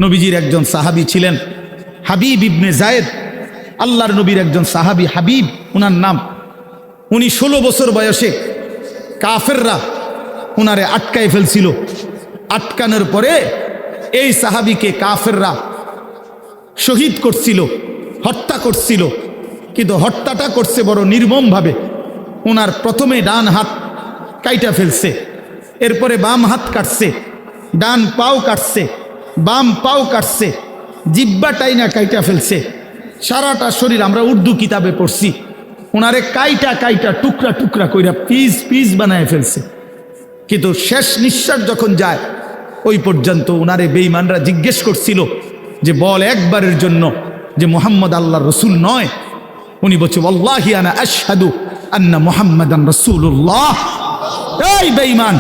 নবীজির একজন সাহাবী ছিলেন হাবিব ইবনে জায়েদ, আল্লাহর নবীর একজন সাহাবী হাবিব উনার নাম। উনি 16 বছর বয়সে কাফেররা উনারে আটকায় ফেলছিল। আটকানোর পরে এই সাহাবীকে কাফেররা শহীদ করছিল, হত্যা করছিল। কিন্তু হত্যাটা করছে বড় নির্মমভাবে। ওনার প্রথমে ডান হাত কাইটা ফেলছে, এরপরে বাম হাত কাটছে, ডান পাও কাটছে, বাম পাও কাটছে, জিব্বা টাইনা কাইটা ফেলছে, সারাটা শরীর। আমরা উর্দু কিতাবে পড়ছি ওনারে কাইটা কাইটা টুকরা টুকরা কইরা পিস পিস বানায় ফেলছে। কিন্তু শেষ নিঃশ্বাস যখন যায় ওই পর্যন্ত ওনারে বেঈমানরা জিজ্ঞেস করছিল যে বল একবারের জন্য যে মুহাম্মদ আল্লাহর রসুল নয়। উনি বলছে ওয়াল্লাহি আনা আশহাদু আন্না মুহাম্মাদান রাসূলুল্লাহ। এই বেঈমান,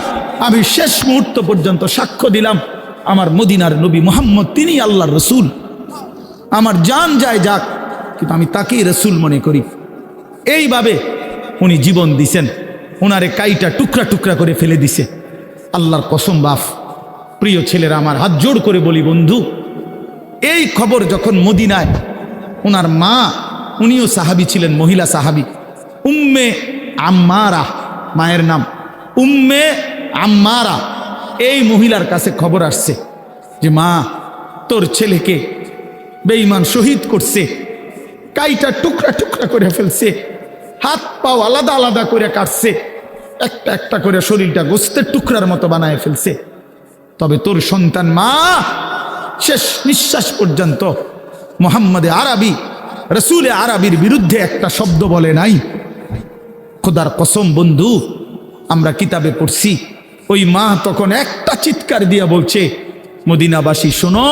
আমি শেষ মুহূর্ত পর্যন্ত সাক্ষ্য দিলাম আমার মদিনার নবী মুহাম্মদ তিনি আল্লাহর রসুল। আমার জান যায় যাক, কিন্তু আমি তাকেই রসুল মনে করি। এইভাবে উনি জীবন দিছেন। ওনারে কাইটা টুকরা টুকরা করে ফেলে দিছে। আল্লাহর কসম বাপ, প্রিয় ছেলেরা, আমার হাত জোড় করে বলি বন্ধু, এই খবর যখন মদিনায় ওনার মা, উনিও সাহাবী ছিলেন, মহিলা সাহাবী, উম্মে আম্মারা মায়ের নাম, উম্মে আম্মারা, এই মহিলার কাছে খবর আসছে যে মা, তোর ছেলেকে বেঈমান শহীদ করছে, কাইটা টুকরা টুকরা করে ফেলছে, হাত পাও আলাদা আলাদা করে কাটছে, একটা একটা করে শরীরটা গোস্তের টুকরার মতো বানায় ফেলছে। তবে তোর সন্তান মা শেষ নিঃশ্বাস পর্যন্ত মুহাম্মদে আরবি, রসুলে আরবির বিরুদ্ধে একটা শব্দ বলে নাই। খোদার কসম বন্ধু, আমরা কিতাবে পড়ছি ওই মা তখন একটা চিৎকার দিয়া বলছে, মদিনাবাসী শোনো,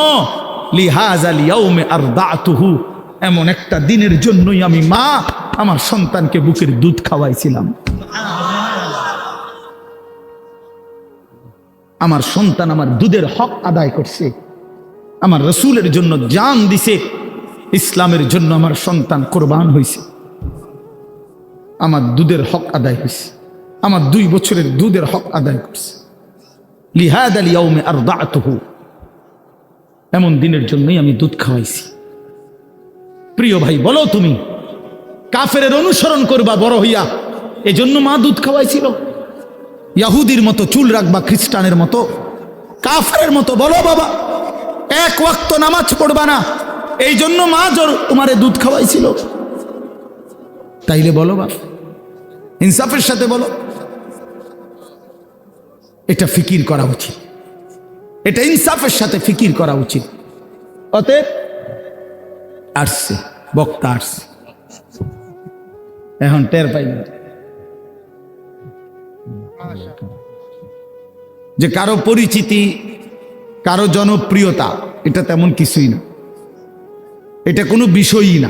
লিহাযাল ইয়াউমে আরদাতুহু, এমন একটা দিনের জন্যই আমি মা আমার সন্তানকে বুকের দুধ খাওয়াইছিলাম। আমার সন্তান আমার দুধের হক আদায় করছে, আমার রসুলের জন্য জান দিছে, ইসলামের জন্য আমার সন্তান কোরবান হয়েছে, আমার দুধের হক আদায় হয়েছে, আমার 2 বছরের দুধের হক আদায় করছে। লিহাযাল ইয়াউমে আরদাতুহু, এমন দিনের জন্যই আমি দুধ খাওয়াইছি। প্রিয় ভাই, বলো তুমি কাফেরের অনুসরণ করবা বড় হইয়া, এজন্য মা দুধ খাওয়াইছিল? ইহুদির মতো চুল রাখবা, খ্রিস্টানের মতো, কাফেরের মতো বলো বাবা এক ওয়াক্ত নামাজ পড়বা না, এই জন্য মা তোমারে দুধ খাওয়াইছিল? তাইলে বলো বাবা, ইনসাফের সাথে বলো। এটা ফিকির করা উচিত, এটা ইনসাফের সাথে ফিকির করা উচিত। অতএব আসছে বক্তা, আসছে, এখন টের পাই না যে কারো পরিচিতি, কারো জনপ্রিয়তা, এটা তেমন কিছুই না, এটা কোনো বিষয়ই না,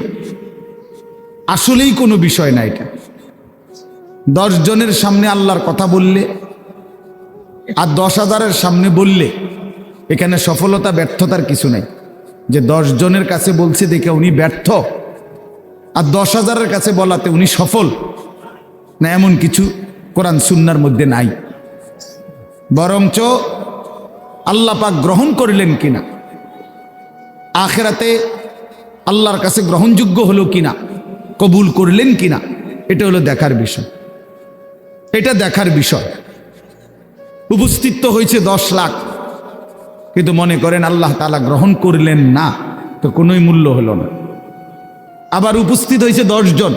আসলেই কোনো বিষয় না। এটা 10 জনের সামনে আল্লাহর কথা বললে আর 10,000-এর সামনে বললে এখানে সফলতা ব্যর্থতার কিছু নাই। যে 10 জনের কাছে বলছে দেখে উনি ব্যর্থ, আর 10,000-এর কাছে বলাতে উনি সফল না, এমন কিছু কোরআন সুন্নাহর মধ্যে নাই। বরঞ্চ আল্লাহ পাক গ্রহণ করলেন কিনা, আখিরাতে আল্লাহর কাছে গ্রহণযোগ্য হলো কিনা, কবুল করলেন কিনা, এটা হলো দেখার বিষয়। এটা দেখার বিষয়। উপস্থিত তো হয়েছে 10 লাখ, কিন্তু মনে করেন আল্লাহ তাআলা গ্রহণ করলেন না, তো কোনোই মূল্য হলো না। আবার উপস্থিত হয়েছে 10 জন,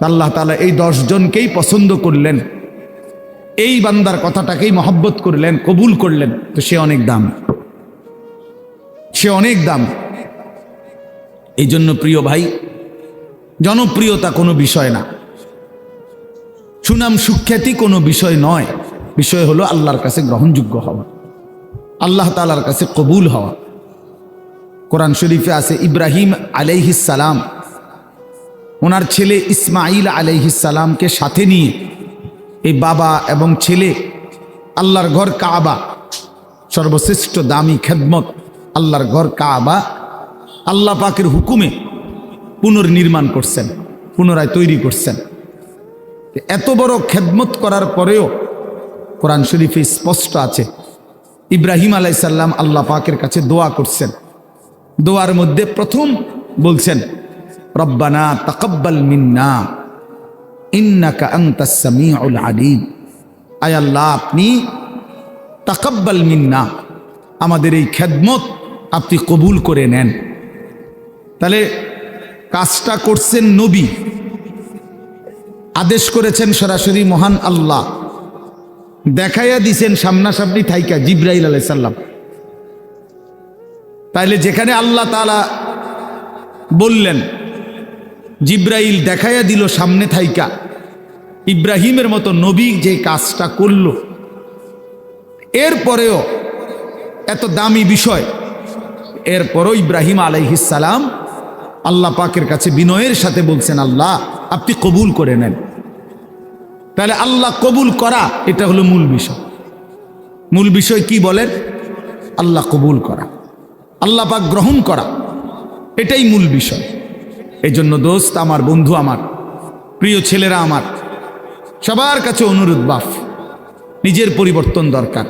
আল্লাহ তাআলা এই 10 জনকেই পছন্দ করলেন, এই বান্দার কথাটাকেই মহব্বত করলেন, কবুল করলেন, তো সে অনেক দাম, সে অনেক দাম। এই জন্য প্রিয় ভাই, জনপ্রিয়তা কোনো বিষয় না, সুনাম সুখ্যাতি কোনো বিষয় নয়। বিষয় হলো আল্লাহর কাছে গ্রহণযোগ্য হওয়া, আল্লাহ তাআলার কাছে কবুল হওয়া। কোরআন শরীফে আছে ইব্রাহিম আলাইহিস সালাম ওনার ছেলে ইসমাইল আলাইহিস সালামকে সাথে নিয়ে, এই বাবা এবং ছেলে আল্লাহর ঘর কাবা, সর্বশ্রেষ্ঠ দামি খেদমত আল্লাহর ঘর কাবা, আল্লাহ পাকের হুকুমে পুনর্নির্মাণ করছেন, পুনরায় তৈরি করছেন। এত বড় খেদমত করার পরেও কোরআন শরীফে স্পষ্ট আছে ইব্রাহিম আলাইহিস সালাম আল্লাহ পাকের কাছে দোয়া করছেন। দোয়ার মধ্যে প্রথম বলছেন, রব্বানা তাকাব্বাল মিন্না ইন্নাকা আনতাস সামিউল আলিম। আয় আল্লাহ, আপনি তাকাব্বাল মিন্না, আমাদের এই খেদমত আপনি কবুল করে নেন। তাহলে কাজটা করছেন নবী, আদেশ করেছেন সরাসরি মহান আল্লাহ, দেখাইয়া দিছেন সামনাসামনি থাইকা জিব্রাইল আলাইহিস সালাম। তাইলে যেখানে আল্লাহ তাআলা বললেন, জিব্রাইল দেখাইয়া দিল সামনে থাইকা, ইব্রাহিমের মতো নবী যে কাজটা করল, এরপরেও এত দামি বিষয়, এরপরও ইব্রাহিম আলাইহিস সালাম আল্লাহ পাকের কাছে বিনয়ের সাথে বলছেন, আল্লাহ আপনি কবুল করে নেন। তাহলে আল্লাহ কবুল করা, এটা হলো মূল বিষয়। মূল বিষয় কি বলেন? আল্লাহ কবুল করা, আল্লাহ পাক গ্রহণ করা, এটাই মূল বিষয়। এই জন্য দোস্ত আমার, বন্ধু আমার, প্রিয় ছেলেরা আমার, সবার কাছে অনুরোধ, বাপ নিজের পরিবর্তন দরকার।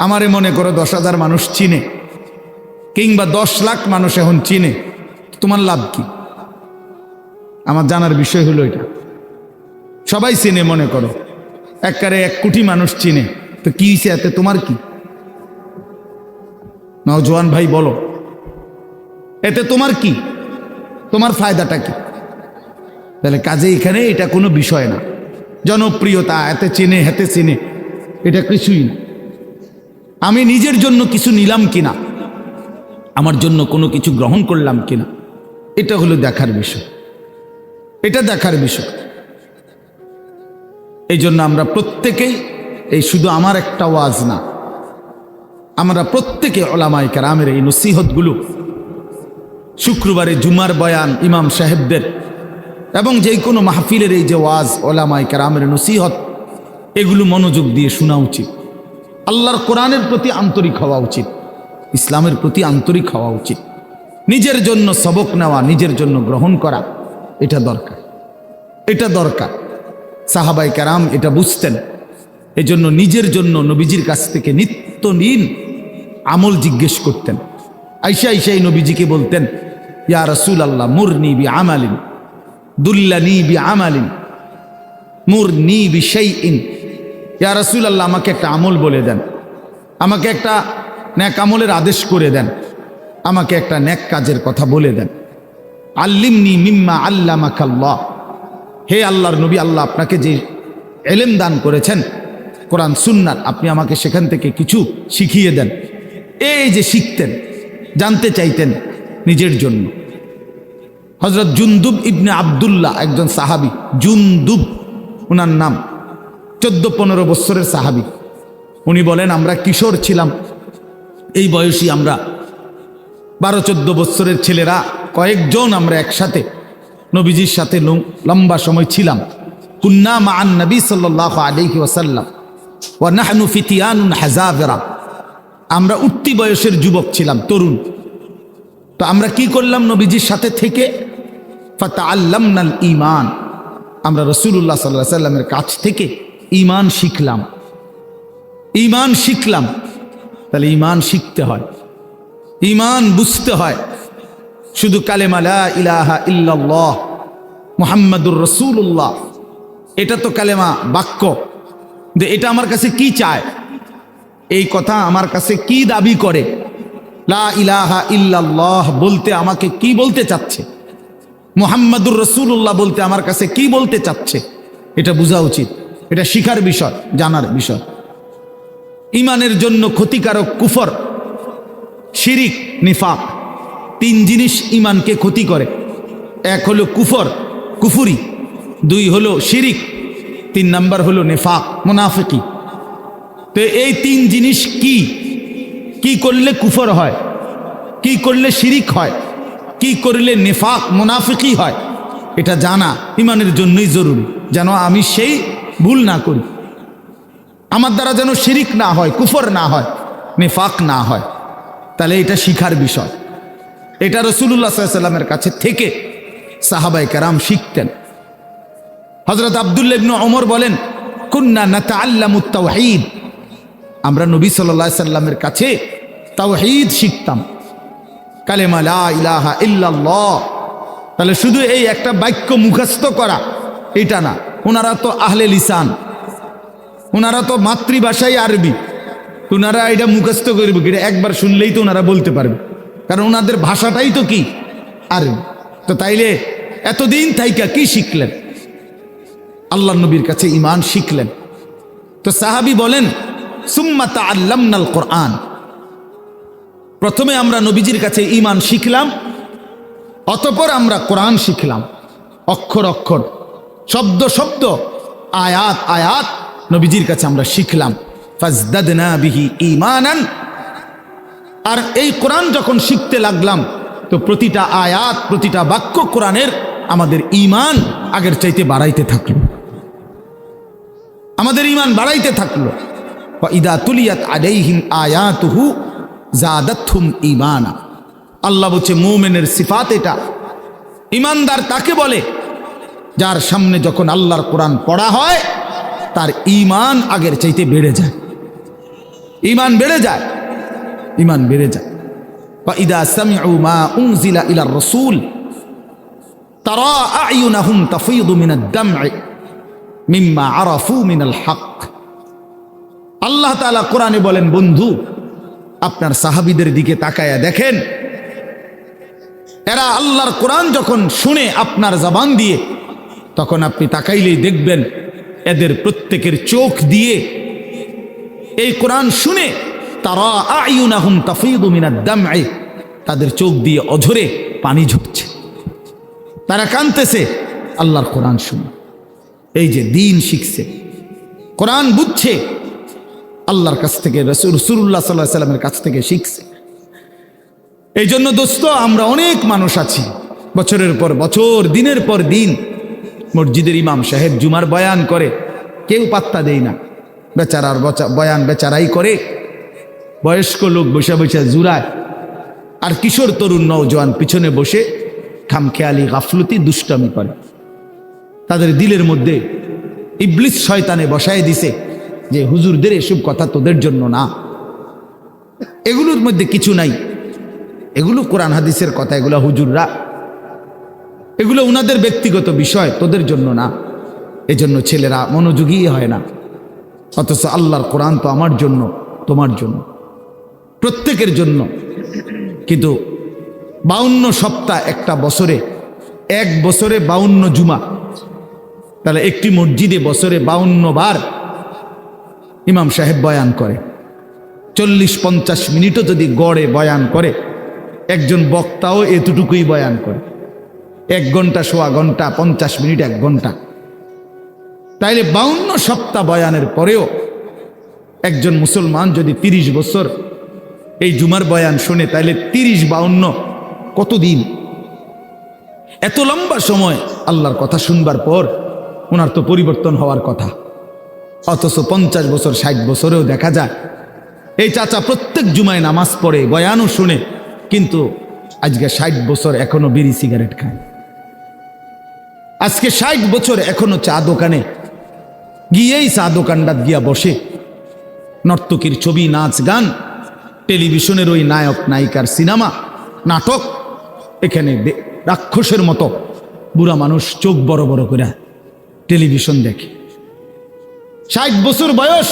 আমারে মনে করো 10,000 মানুষ চিনে, কিংবা 10 লাখ মানুষ এখন চিনে, তোমার লাভ কি? আমার জানার বিষয় হলো এটা। সবাই চিনে, মনে করো একবারে 1 কোটি মানুষ চিনে, তো কি হয়েছে এতে? তোমার কি? নওজোয়ান ভাই বলো, এতে তোমার কি? তোমার ফায়দাটা কি? তাহলে কাজে এখানে এটা কোনো বিষয় না। জনপ্রিয়তা, এতে চেনে হেতে চেনে, এটা কিছুই না। আমি নিজের জন্য কিছু নিলাম কিনা, আমার জন্য কোনো কিছু গ্রহণ করলাম কিনা, এটা হলো দেখার বিষয়। এটা দেখার বিষয়। এই জন্য আমরা প্রত্যেকেই, এই শুধু আমার একটা ওয়াজ না, আমরা প্রত্যেকে ওলামায়ে কেরামের এই নসিহতগুলো, শুক্রবারে জুমার বয়ান ইমাম সাহেবদের, এবং যে কোনো মাহফিলের এই যে ওয়াজ, ওলামায়ে কেরামের নসিহত, এগুলো মনোযোগ দিয়ে শোনা উচিত। আল্লাহর কোরআনের প্রতি আন্তরিক হওয়া উচিত, ইসলামের প্রতি আন্তরিক হওয়া উচিত। নিজের জন্য সবক নেওয়া, নিজের জন্য গ্রহণ করা, এটা দরকার, এটা দরকার। সাহাবায়ে কেরাম এটা বুঝতেন। এজন্য নিজের জন্য নবীজির কাছ থেকে নিত্যদিন আমল জিজ্ঞেস করতেন। আইসা আইসাই নবীজিকে বলতেন, ইয়া রাসূলুল্লাহ মুরনি বিআমালিন দুল্লানি বিআমালিন মুরনি বিশাইইন। ইয়া রাসূলুল্লাহ, আমাকে একটা আমল বলে দেন, আমাকে একটা নেক আমলের আদেশ করে দেন, আমাকে একটা নেক কাজের কথা বলে দেন। আল্লিমনি মিম্মা আল্লামাকাল্লাহ। হে আল্লাহর নবী, আল্লাহ আপনাকে যে ইলম দান করেছেন কোরআন সুন্নাত, আপনি আমাকে সেখান থেকে কিছু শিখিয়ে দেন। এই যে শিখতেন, জানতে চাইতেন নিজের জন্য। হযরত জুনদুব ইবনে আব্দুল্লাহ, একজন সাহাবী, জুনদুব ওনার নাম, 14-15 বছরের সাহাবী। উনি বলেন, আমরা কিশোর ছিলাম, এই বয়সী আমরা 12-14 বছরের ছেলেরা কয়েকজন আমরা একসাথে নবীজির সাথে লম্বা সময় ছিলাম। কুন্না মাআন নবী সাল্লাল্লাহু আলাইহি ওয়াসাল্লাম ওয়া নাহনু ফিতিয়ানুন হাযাবিরা। আমরা উঠতি বয়সের যুবক ছিলাম, তরুণ। তো আমরা কি করলাম? নবীজির সাথে থেকে ফাতাআল্লামনাল ঈমান, আমরা রাসূলুল্লাহ সাল্লাল্লাহু আলাইহি ওয়াসাল্লামের কাছ থেকে ঈমান শিখলাম। ঈমান শিখলাম। তাহলে ঈমান শিখতে হয়, ঈমান বুঝতে হয়। শুধু কালেমা লা ইলাহা ইল্লাল্লাহ মুহাম্মাদুর রাসূলুল্লাহ, এটা তো কালেমা, বাক্য। যে এটা আমার কাছে কি চায়, এই কথা আমার কাছে কি দাবি করে, লা ইলাহা ইল্লাল্লাহ বলতে আমাকে কি বলতে চাচ্ছে, মুহাম্মাদুর রাসূলুল্লাহ বলতে আমার কাছে কি বলতে চাচ্ছে, এটা বোঝা উচিত। এটা শিখার বিষয়, জানার বিষয়। ঈমানের জন্য ক্ষতিকারক কুফর, শিরিক, নিফাক, 3 জিনিস ঈমানকে ক্ষতি করে। 1 হলো কুফর, কুফুরি, 2 হলো শিরিক, 3 নাম্বার হলো নিফাক, মুনাফিকি। তো এই 3 জিনিস কি কি করলে কুফর হয়, কি করলে শিরিক হয়, কি করলে নিফাক মুনাফিকি হয়, এটা জানা ঈমানের জন্যই জরুরি, যেন আমি সেই ভুল না করি, আমার দ্বারা যেন শিরিক না হয়, কুফর না হয়, নিফাক না হয়। তাহলে এটা শিখার বিষয়। এটা রাসূলুল্লাহ সাল্লাল্লাহু আলাইহি ওয়াসাল্লামের কাছে থেকে সাহাবায়ে কেরাম শিখতেন। হযরত আব্দুল্লাহ ইবনে ওমর বলেন, কুন্না নাতাআল্লামুত তাওহীদ আমরা নবী সাল্লাল্লাহু আলাইহি সাল্লামের কাছে তাওহীদ শিখতাম, কালেমা লা ইলাহা ইল্লাল্লাহ। তাহলে শুধু এই একটা বাক্য মুখস্থ করা এটা না, ওনারা তো আহলে লিসান, ওনারা তো মাতৃভাষাই আরবি, ওনারা এটা মুখস্থ করবে, এটা একবার শুনলেই তো ওনারা বলতে পারবে, কারণ ওনাদের ভাষাটাই তো কি আরবি। তো তাইলে এতদিন থাইকা কি শিখলেন? আল্লাহ নবীর কাছে ঈমান শিখলেন। তো সাহাবী বলেন সুম্মা তাআল্লামনাল কোরআন, প্রথমে আমরা নবীজির কাছে ঈমান শিখলাম, অতঃপর আমরা কোরআন শিখলাম, অক্ষর অক্ষর, শব্দ শব্দ, আয়াত আয়াত নবীজির কাছে আমরা শিখলাম। ফাজদাদনা বিহি ঈমানান, আর এই কোরআন যখন শিখতে লাগলাম তো প্রতিটা আয়াত প্রতিটা বাক্য কোরআনের আমাদের ঈমান আগের চাইতে বাড়াইতে থাকলো, আমাদের ঈমান বাড়াইতে থাকলো। ওয়া ইদা তুলিয়াত আলাইহিম আয়াতুহু জাদাতহুম ঈমানা। আল্লাহ বলছে মুমিনের সিফাত এটা, ঈমানদার তাকে বলে যার সামনে যখন আল্লাহর কোরআন পড়া হয় তার ঈমান আগের চাইতে বেড়ে যায়, ঈমান বেড়ে যায়, ঈমান বেড়ে যায়। ওয়া ইদা সামিউ মা উনজিলা ইলার রাসূল তারা আ'য়ুনাহুম তাফীদু মিনাদ দাম'i মিম্মা আরাফু মিনাল হক। আল্লাহ তাআলা কোরআনে বলেন, বন্ধু আপনার সাহাবীদের দিকে তাকায়া দেখেন, এরা আল্লাহর কোরআন যখন শুনে আপনার জবান দিয়ে, তখন আপনি তাকাইলেই দেখবেন এদের প্রত্যেকের চোখ দিয়ে এই কোরআন শুনে তারা আ'য়ুনাহুম তাফীদু মিনাদ দাম'i, তাদের চোখ দিয়ে অঝরে পানি ঝরছে, তারা কাঁদতেছে আল্লাহর কোরআন শুনে। এই যে দ্বীন শিখছে, কোরআন বুঝছে, আল্লাহর কাছ থেকে রাসূলুল্লাহ সাল্লাল্লাহু আলাইহি ওয়াসাল্লামের কাছ থেকে শিখছে। এই জন্য দোস্ত, আমরা অনেক মানুষ আছি বছরের পর বছর, দিনের পর দিন মসজিদের ইমাম সাহেব জুমার বয়ান করে, কেউ পাত্তা দেয় না, বেচারার বয়ান বেচারাই করে, বয়স্ক লোক বসে বসে জুরায়, আর কিশোর তরুণ নওজোয়ান পিছনে বসে খামখেয়ালি গাফলতি দুষ্টামি করে। তাদের দিলের মধ্যে ইবলিস শয়তানে বসায় দিছে যে হুজুরদের এসব কথা তোদের জন্য না, এগুলোর মধ্যে কিছু নাই, এগুলো কোরআন হাদিসের কথা, এগুলো হুজুররা, এগুলো উনাদের ব্যক্তিগত বিষয়, তোদের জন্য না। এজন্য ছেলেরা মনোযোগী হয় না, অথচ আল্লাহর কোরআন তো আমার জন্য, তোমার জন্য, প্রত্যেকের জন্য। কিন্তু 52 সপ্তাহ একটা বছরে, এক বছরে 52 জুমা, তাহলে একটি মসজিদে বছরে 52 বার ইমাম সাহেব বয়ান করে, 40-50 মিনিটও যদি গড়ে বয়ান করে, একজন বক্তাও এতটুকুই বয়ান করে, 1 ঘন্টা, সোয়া ঘন্টা, 50 মিনিট, 1 ঘন্টা। তাইলে 52 সপ্তাহ বয়ানের পরেও একজন মুসলমান যদি 30 বছর এই জুমার বয়ান শুনে, তাইলে 30-52 কতদিন? এত লম্বা সময় আল্লাহর কথা শুনবার পর ওনার তো পরিবর্তন হওয়ার কথা, অথচ 50 বছর 60 বছরেও দেখা যায় এই চাচা প্রত্যেক জুমায় নামাজ পড়ে, বয়ানও শুনে, কিন্তু আজকে 60 বছর এখনো বিড়ি সিগারেট খায়, আজকে 60 বছর এখনো চা দোকানে গিয়েই চা দোকানটা গিয়া বসে, নর্তকীর ছবি, নাচ গান, টেলিভিশনের ওই নায়ক নায়িকার সিনেমা, নাটক, এখানে রাক্ষসের মতো বুড়া মানুষ চোখ বড় বড় করে টেলিভিশন দেখে। 60 বছর বয়স,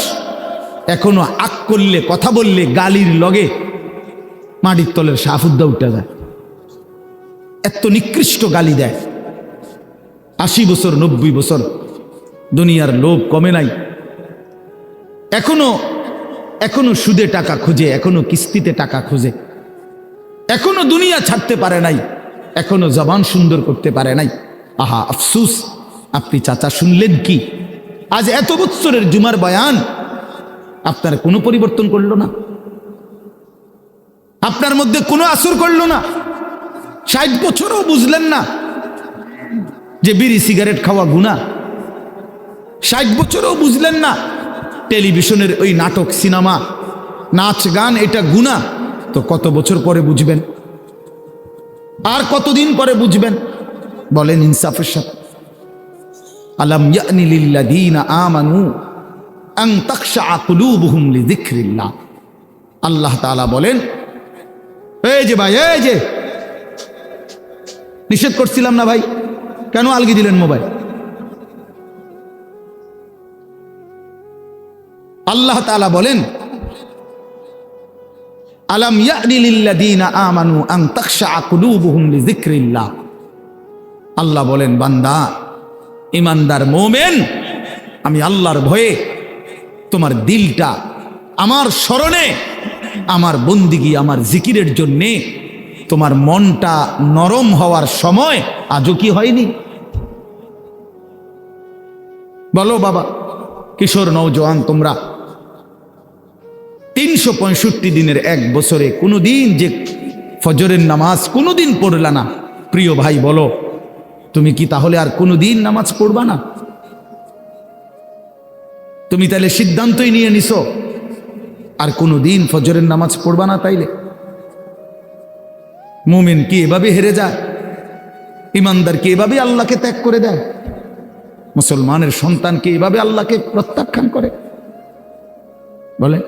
এখনো আক করলে, কথা বললে গালির লগে মাটির তলের সাফুদ্দা উঠে যায়, এত নিকৃষ্ট গালি দেয়। 80 বছর 90 বছর, দুনিয়ার লোভ কমে নাই, এখনো সুদে টাকা খুঁজে, এখনো কিস্তিতে টাকা খুঁজে, এখনো দুনিয়া ছাড়তে পারে নাই, এখনো জবান সুন্দর করতে পারে নাই। আহা আফসুস, আপনি চাচা শুনলেন কি? আজ এত বছরের জুমার বয়ান আপনার কোনো পরিবর্তন করলো না, আপনার মধ্যে কোনো আসর করলো না। 60 বছরও বুঝলেন না যে বিড়ি সিগারেট খাওয়া গুনাহ, 60 বছরও বুঝলেন না টেলিভিশনের ওই নাটক, সিনেমা, নাচ গান এটা গুনাহ, তো কত বছর পরে বুঝবেন? আর কতদিন পরে বুঝবেন? বলেন ইনসাফের সাথে। আলাম ইয়ানি লিল্লাযীনা আমানু আন তাখশা কুলুবুহুম লিযিকরিল্লাহ। আল্লাহ তাআলা বলেন, এই যে ভাই, এই যে নিষেধ করছিলাম না ভাই, কেন আলগি দিলেন মোবাইল? আল্লাহ তাআলা বলেন, আলাম ইয়ানি লিল্লাযীনা আমানু আন তাখশা কুলুবুহুম লিযিকরিল্লাহ। আল্লাহ বলেন, বান্দা, ইমানদার মুমিন, আমি আল্লাহর ভয়ে তোমার দিলটা আমার স্মরণে, আমার বন্দিগি, আমার জিকিরের জন্যে তোমার মনটা নরম হওয়ার সময় আজও কি হয়নি? বলো বাবা, কিশোর নওজোয়ান, তোমরা 365 দিনের এক বছরে কোনোদিন যে ফজরের নামাজ কোনোদিন পড়লা না, প্রিয় ভাই বলো, তুমি কি তাহলে আর কোনোদিন নামাজ পড়বা না? তুমি তাহলে সিদ্ধান্তই নিয়ে নিছো আর কোনোদিন ফজরের নামাজ পড়বা না? তাইলে মুমিন কি এভাবে হেরে যায়? ইমানদার কি এভাবে আল্লাহকে ত্যাগ করে দেয়? মুসলমানের সন্তান কি এভাবে আল্লাহকে প্রত্যাখ্যান করে? বলে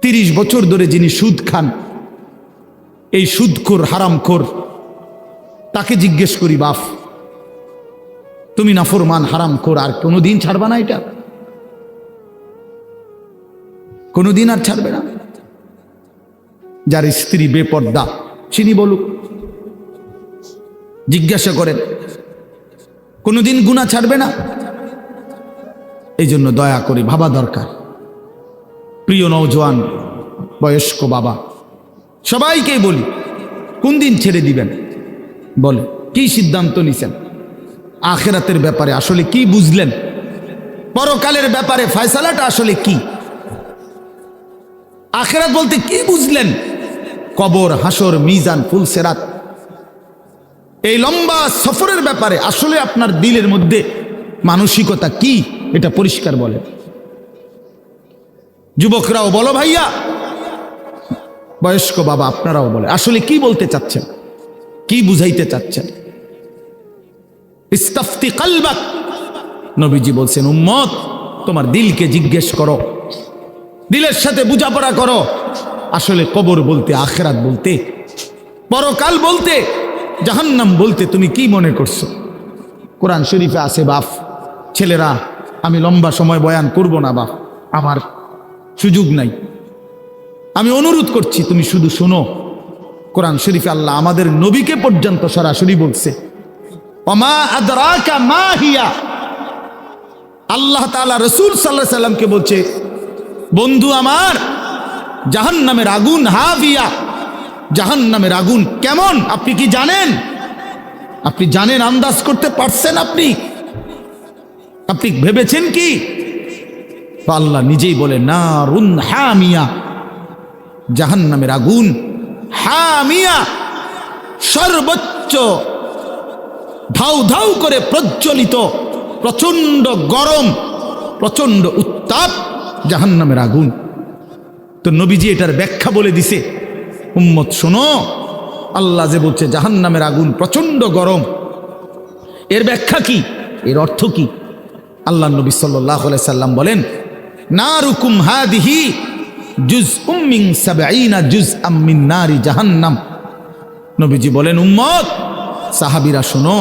30 বছর ধরে যিনি সুদ খান, এই সুদখোর হারামখোর, তাকে জিজ্ঞেস করি, বাপ তুমি নাফরমান হারামখোর, আর কোনোদিন ছাড়বা না? এটা কোনোদিন আর ছাড়বে না? যার স্ত্রী বেপর্দা চিনি বলুক, জিজ্ঞাসা করেন, কোনোদিন গুনাহ ছাড়বে না? এই জন্য দয়া করে ভাবা দরকার। প্রিয় নওজোয়ান, বয়স্ক বাবা, সবাইকে বলি, কোন দিন ছেড়ে দিবেন? বলে কি সিদ্ধান্ত নিছেন? আখিরাতের ব্যাপারে আসলে কি বুঝলেন? পরকালের ব্যাপারে ফয়সালাটা আসলে কি? আখিরাত বলতে কি বুঝলেন? কবর, হাসর, মিজান, ফুলসেরাত, এই লম্বা সফরের ব্যাপারে আসলে আপনার দিলের মধ্যে মানসিকতা কি, এটা পরিষ্কার বলেন। যুবকরাও বলো ভাইয়া, বয়স্ক বাবা আপনারাও বলে, আসলে কি বলতে চাচ্ছেন, কি বুঝাইতে চাচ্ছেন? ইস্তাফতি কলবাক, নবীজি বলছেন, উম্মত তোমার দিলকে জিজ্ঞেস করো, দিলের সাথে বোঝাপড়া করো, আসলে কবর বলতে, আখিরাত বলতে, পরকাল বলতে, জাহান্নাম বলতে তুমি কি মনে করছো? কোরআন শরীফে আছে বাপ, ছেলেরা আমি লম্বা সময় বয়ান করব না বাপ, আমার সুযোগ নাই, আমি অনুরোধ করছি তুমি শুধু শোনো। কোরআন শরীফে আল্লাহ আমাদের নবীকে পর্যন্ত সরাসরি বলছে, ওমা আদরাকা মা হিয়া। আল্লাহ তাআলা রাসূল সাল্লাল্লাহু আলাইহি সাল্লামকে বলছে, বন্ধু আমার, জাহান্নামের আগুন হাভিয়া, জাহান্নামের আগুন কেমন আপনি কি জানেন? আপনি জানেন, আন্দাজ করতে পারছেন? আপনি ভেবেছেন কি? আল্লাহ নিজেই বলে, নারুন হামিয়া, জাহান্নামের আগুন হামিয়া, সর্বোচ্চ ধাউ ধাউ করে প্রজ্বলিত, প্রচন্ড গরম, প্রচন্ড উত্তাপ জাহান্নামের আগুন। তো নবীজি এটার ব্যাখ্যা বলে দিছে, উম্মত শোনো, আল্লাহ যে বলছে জাহান্নামের আগুন প্রচন্ড গরম, এর ব্যাখ্যা কি, এর অর্থ কি? আল্লাহ নবী সাল্লাল্লাহু আলাইহি সাল্লাম বলেন, নারুকুম হাদিহি জুজউম মিন 70 জুজআম মিন নারি জাহান্নাম। নবীজি বলেন, উম্মত, সাহাবীরা শোনো,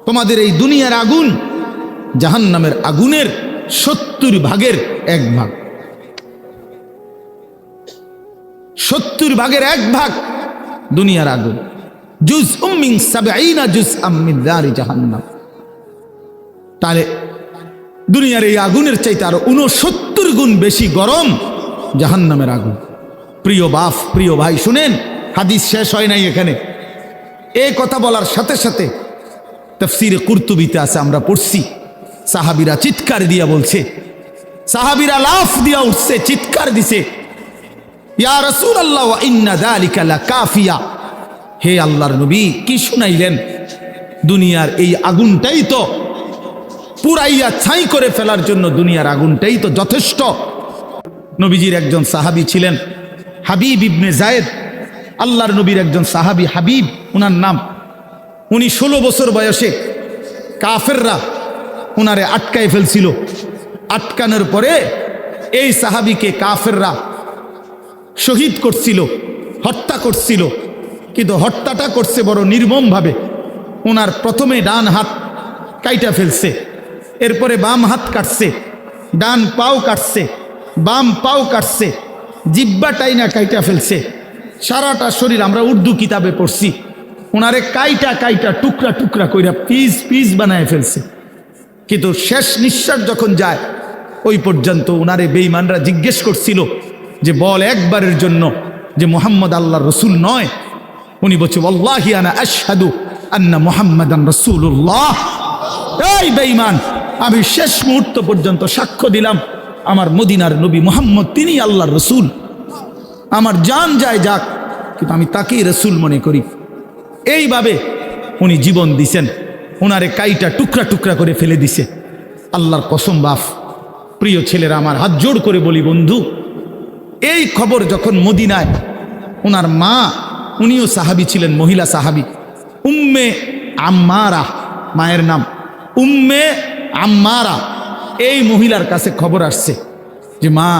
তোমাদের এই দুনিয়ার আগুন জাহান্নামের আগুনের 70 ভাগের 1 ভাগ, 70 ভাগের 1 ভাগ দুনিয়ার আগুন। জুজউম মিন 70 জুজআম মিন নারি জাহান্নাম। তাহলে দুনিয়ার এই আগুনের চাইতে আরো 69 গুণ বেশি গরম জাহান্নামের আগুন। প্রিয় বাপ, প্রিয় ভাই, শুনেন, হাদিস শেষ হয় নাই এখানে। এই কথা বলার সাথে সাথে তাফসীরে কুরতুবিতে আছে, আমরা পড়ছি, সাহাবীরা চিৎকার দিয়া বলছে, সাহাবীরা লাফ দিয়া উঠছে, চিৎকার দিছে, ইয়া রাসূলুল্লাহ ওয়া ইন্না যালিকা লাকাফিয়া। হে আল্লাহর নবী, কি শুনাইলেন? দুনিয়ার এই আগুনটাই তো পুরাইয়া ছাই করে ফেলার জন্য, দুনিয়ার আগুনটাই তো যথেষ্ট। নবীজির একজন সাহাবী ছিলেন হাবিব ইবনে যায়েদ, আল্লাহর নবীর একজন সাহাবী হাবিব উনার নাম। উনি 16 বছর বয়সে কাফেররা উনারে আটকায় ফেলছিল, আটকানোর পরে এই সাহাবীকে কাফেররা শহীদ করছিল, হত্যা করছিল। কিন্তু হত্যাটা করছে বড় নির্মমভাবে। ওনার প্রথমে ডান হাত কাইটা ফেলছে, এরপরে বাম হাত কাটছে, ডান পাও কাটছে, বাম পাও কাটছে, জিব্বাটাই না কাইটা ফেলছে, সারাটা শরীর। আমরা উর্দু কিতাবে পড়ছি, ওনারে কাইটা কাইটা টুকরা টুকরা কইরা পিস পিস বানায় ফেলছে। কিন্তু শেষ নিঃশ্বাস যখন যায় ওই পর্যন্ত ওনারে বেঈমানরা জিজ্ঞেস করছিল যে বল একবারের জন্য যে মুহাম্মদ আল্লাহর রসুল নয়। উনি বলছে ওয়াল্লাহি আনা আশহাদু আন্না মুহাম্মাদান রাসূলুল্লাহ। এই বেঈমান, আমি শেষ মুহূর্ত পর্যন্ত সাক্ষ্য দিলাম আমার মদিনার নবী মুহাম্মদ তিনি আল্লাহর রসুল। আমার জান যায় যাক, কিন্তু আমি তাকেই রসুল মনে করি। এইভাবে উনি জীবন দিছেন, ওনারে কাইটা টুকরা টুকরা করে ফেলে দিছে। আল্লাহর কসম বাপ, প্রিয় ছেলেরা, আমার হাত জোড় করে বলি বন্ধু, এই খবর যখন মদিনায় ওনার মা, উনিও সাহাবী ছিলেন, মহিলা সাহাবী, উম্মে আম্মারা মায়ের নাম, উম্মে আম্মারা, এই মহিলার কাছে খবর আসছে যে মা,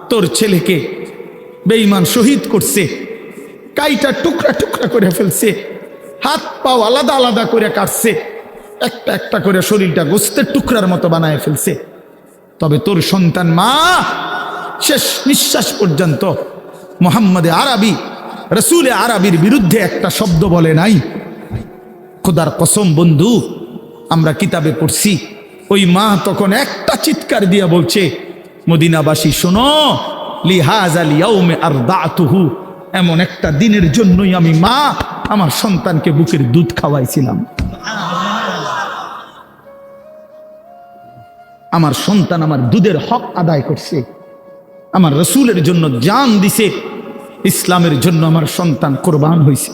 তোর ছেলেকে বেঈমান শহীদ করছে, কাইটা টুকরা টুকরা করে ফেলছে, হাত পাও আলাদা আলাদা করে কাটছে, একটা একটা করে শরীরটা গোস্তের টুকরার মতো বানায় ফেলছে। তবে তোর সন্তান মা শেষ নিঃশ্বাস পর্যন্ত মুহাম্মদে আরবি, রসুলে আরবির বিরুদ্ধে একটা শব্দ বলে নাই। খোদার কসম বন্ধু, আমরা কিতাবে পড়ছি, ওই মা তখন একটা চিৎকার দিয়া বলছে, মদিনাবাসী শোনো, লিহাযাল ইয়াউমে আরদাতুহু, এমন একটা দিনের জন্যই আমি মা আমার সন্তানকে বুকের দুধ খাওয়াইছিলাম। আমার সন্তান আমার দুধের হক আদায় করছে, আমার রসুলের জন্য জান দিছে, ইসলামের জন্য আমার সন্তান কোরবান হয়েছে,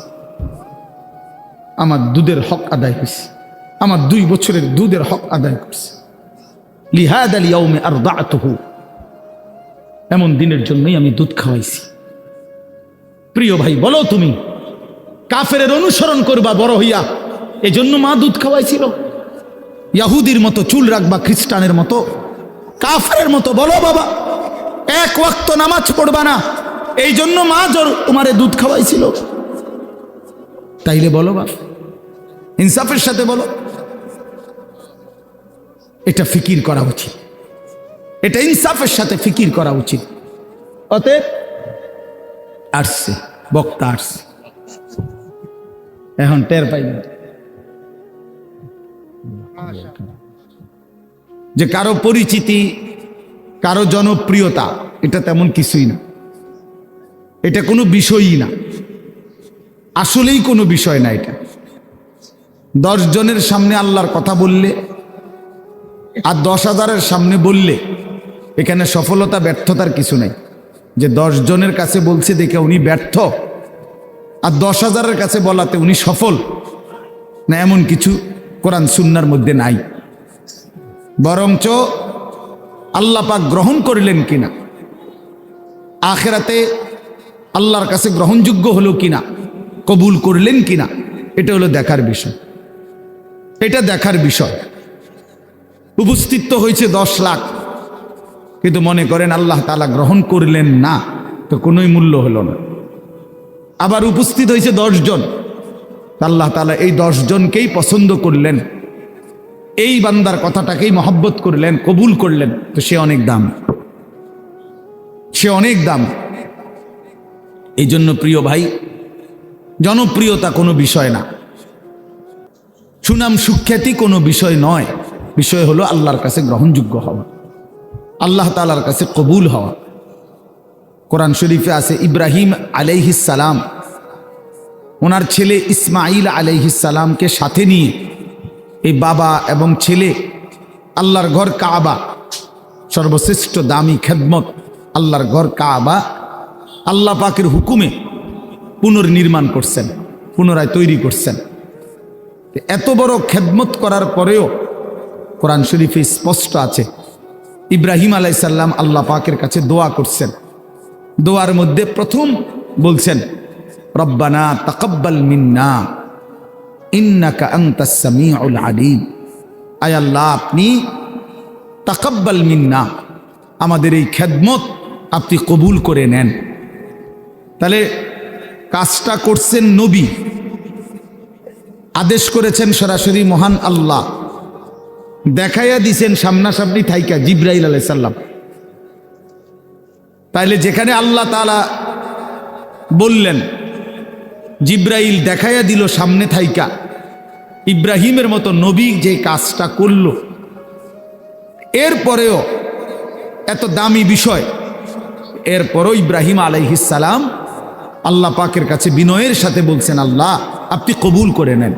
আমার দুধের হক আদায় হয়েছে, আমার 2 বছরের দুধের হক আদায় করছে। লিহাযাল ইয়াউমে আরদাতুহু, এমন দিনের জন্যই আমি দুধ খাওয়াইছি। প্রিয় ভাই, বলো তুমি কাফেরের অনুসরণ করবা বড় হইয়া, এজন্য মা দুধ খাওয়াইছিল? ইয়াহুদির মতো চুল রাখবা, খ্রিস্টানের মতো, কাফেরের মতো বলো বাবা এক ওয়াক্ত নামাজ পড়বা না, এই জন্য মা তোমারে দুধ খাওয়াইছিল? তাইলে বলো বাবা, ইনসাফের সাথে বলো। এটা ফিকির করা উচিত, এটা ইনসাফের সাথে ফিকির করা উচিত। অতএব আসছে বক্তা, আসছে, এখন টের পাই না যে কারো পরিচিতি, কারো জনপ্রিয়তা, এটা তেমন কিছুই না, এটা কোনো বিষয়ই না, আসলেই কোনো বিষয় না। এটা 10 জনের সামনে আল্লাহর কথা বললে আর 10,000-এর সামনে বললে এখানে সফলতা ব্যর্থতার কিছু নাই। যে 10 জনের কাছে বলছে দেখে উনি ব্যর্থ, আর 10,000-এর কাছে বলাতে উনি সফল না, এমন কিছু কোরআন সুন্নাহর মধ্যে নাই। বরঞ্চ আল্লাহ পাক গ্রহণ করলেন কিনা, আখিরাতে আল্লাহর কাছে গ্রহণযোগ্য হলো কিনা, কবুল করলেন কিনা, এটা হলো দেখার বিষয়। এটা দেখার বিষয়। উপস্থিত তো হয়েছে 10 লাখ, কিন্তু মনে করেন আল্লাহ তাআলা গ্রহণ করলেন না, তো কোনোই মূল্য হলো না। আবার উপস্থিত হয়েছে 10 জন, আল্লাহ তাআলা এই 10 জনকেই পছন্দ করলেন, এই বান্দার কথাটাকেই মহব্বত করলেন, কবুল করলেন, তো সে অনেক দাম, সে অনেক দাম। এই জন্য প্রিয় ভাই, জনপ্রিয়তা কোনো বিষয় না, সুনাম সুখ্যাতি কোনো বিষয় নয়। বিষয় হলো আল্লাহর কাছে গ্রহণযোগ্য হওয়া, আল্লাহ তাআলার কাছে কবুল হওয়া। কোরআন শরীফে আছে ইব্রাহিম আলাইহিস সালাম ওনার ছেলে ইসমাইল আলাইহিস সালামকে সাথে নিয়ে, এই বাবা এবং ছেলে আল্লাহর ঘর কাবা, সর্বশ্রেষ্ঠ দামি খেদমত আল্লাহর ঘর কাবা, আল্লাহ পাকের হুকুমে পুনর্নির্মাণ করছেন, পুনরায় তৈরি করছেন। এত বড় খেদমত করার পরেও কোরআন শরীফে স্পষ্ট আছে ইব্রাহিম আলাইহিস সালাম আল্লাহ পাকের কাছে দোয়া করছেন। দোয়ার মধ্যে প্রথম বলছেন, রব্বানা তাকাব্বাল মিন্না ইন্নাকা আনতাস সামিউল আলিম। আয় আল্লাহ, আপনি তাকাব্বাল মিন্না, আমাদের এই খেদমত আপনি কবুল করে নেন। তাহলে কাজটা করছেন নবী, আদেশ করেছেন সরাসরি মহান আল্লাহ, দেখাইয়া দিছেন সামনাসামনি থাইকা জিব্রাইল আলাইহিস সালাম। তাইলে যেখানে আল্লাহ তাআলা বললেন, জিব্রাইল দেখাইয়া দিল সামনে থাইকা, ইব্রাহিমের মতো নবী যে কাজটা করল, এরপরেও এত দামি বিষয়, এরপরও ইব্রাহিম আলাইহিস সালাম আল্লাহ পাকের কাছে বিনয়ের সাথে বলছেন, আল্লাহ আপনি কবুল করে নেন।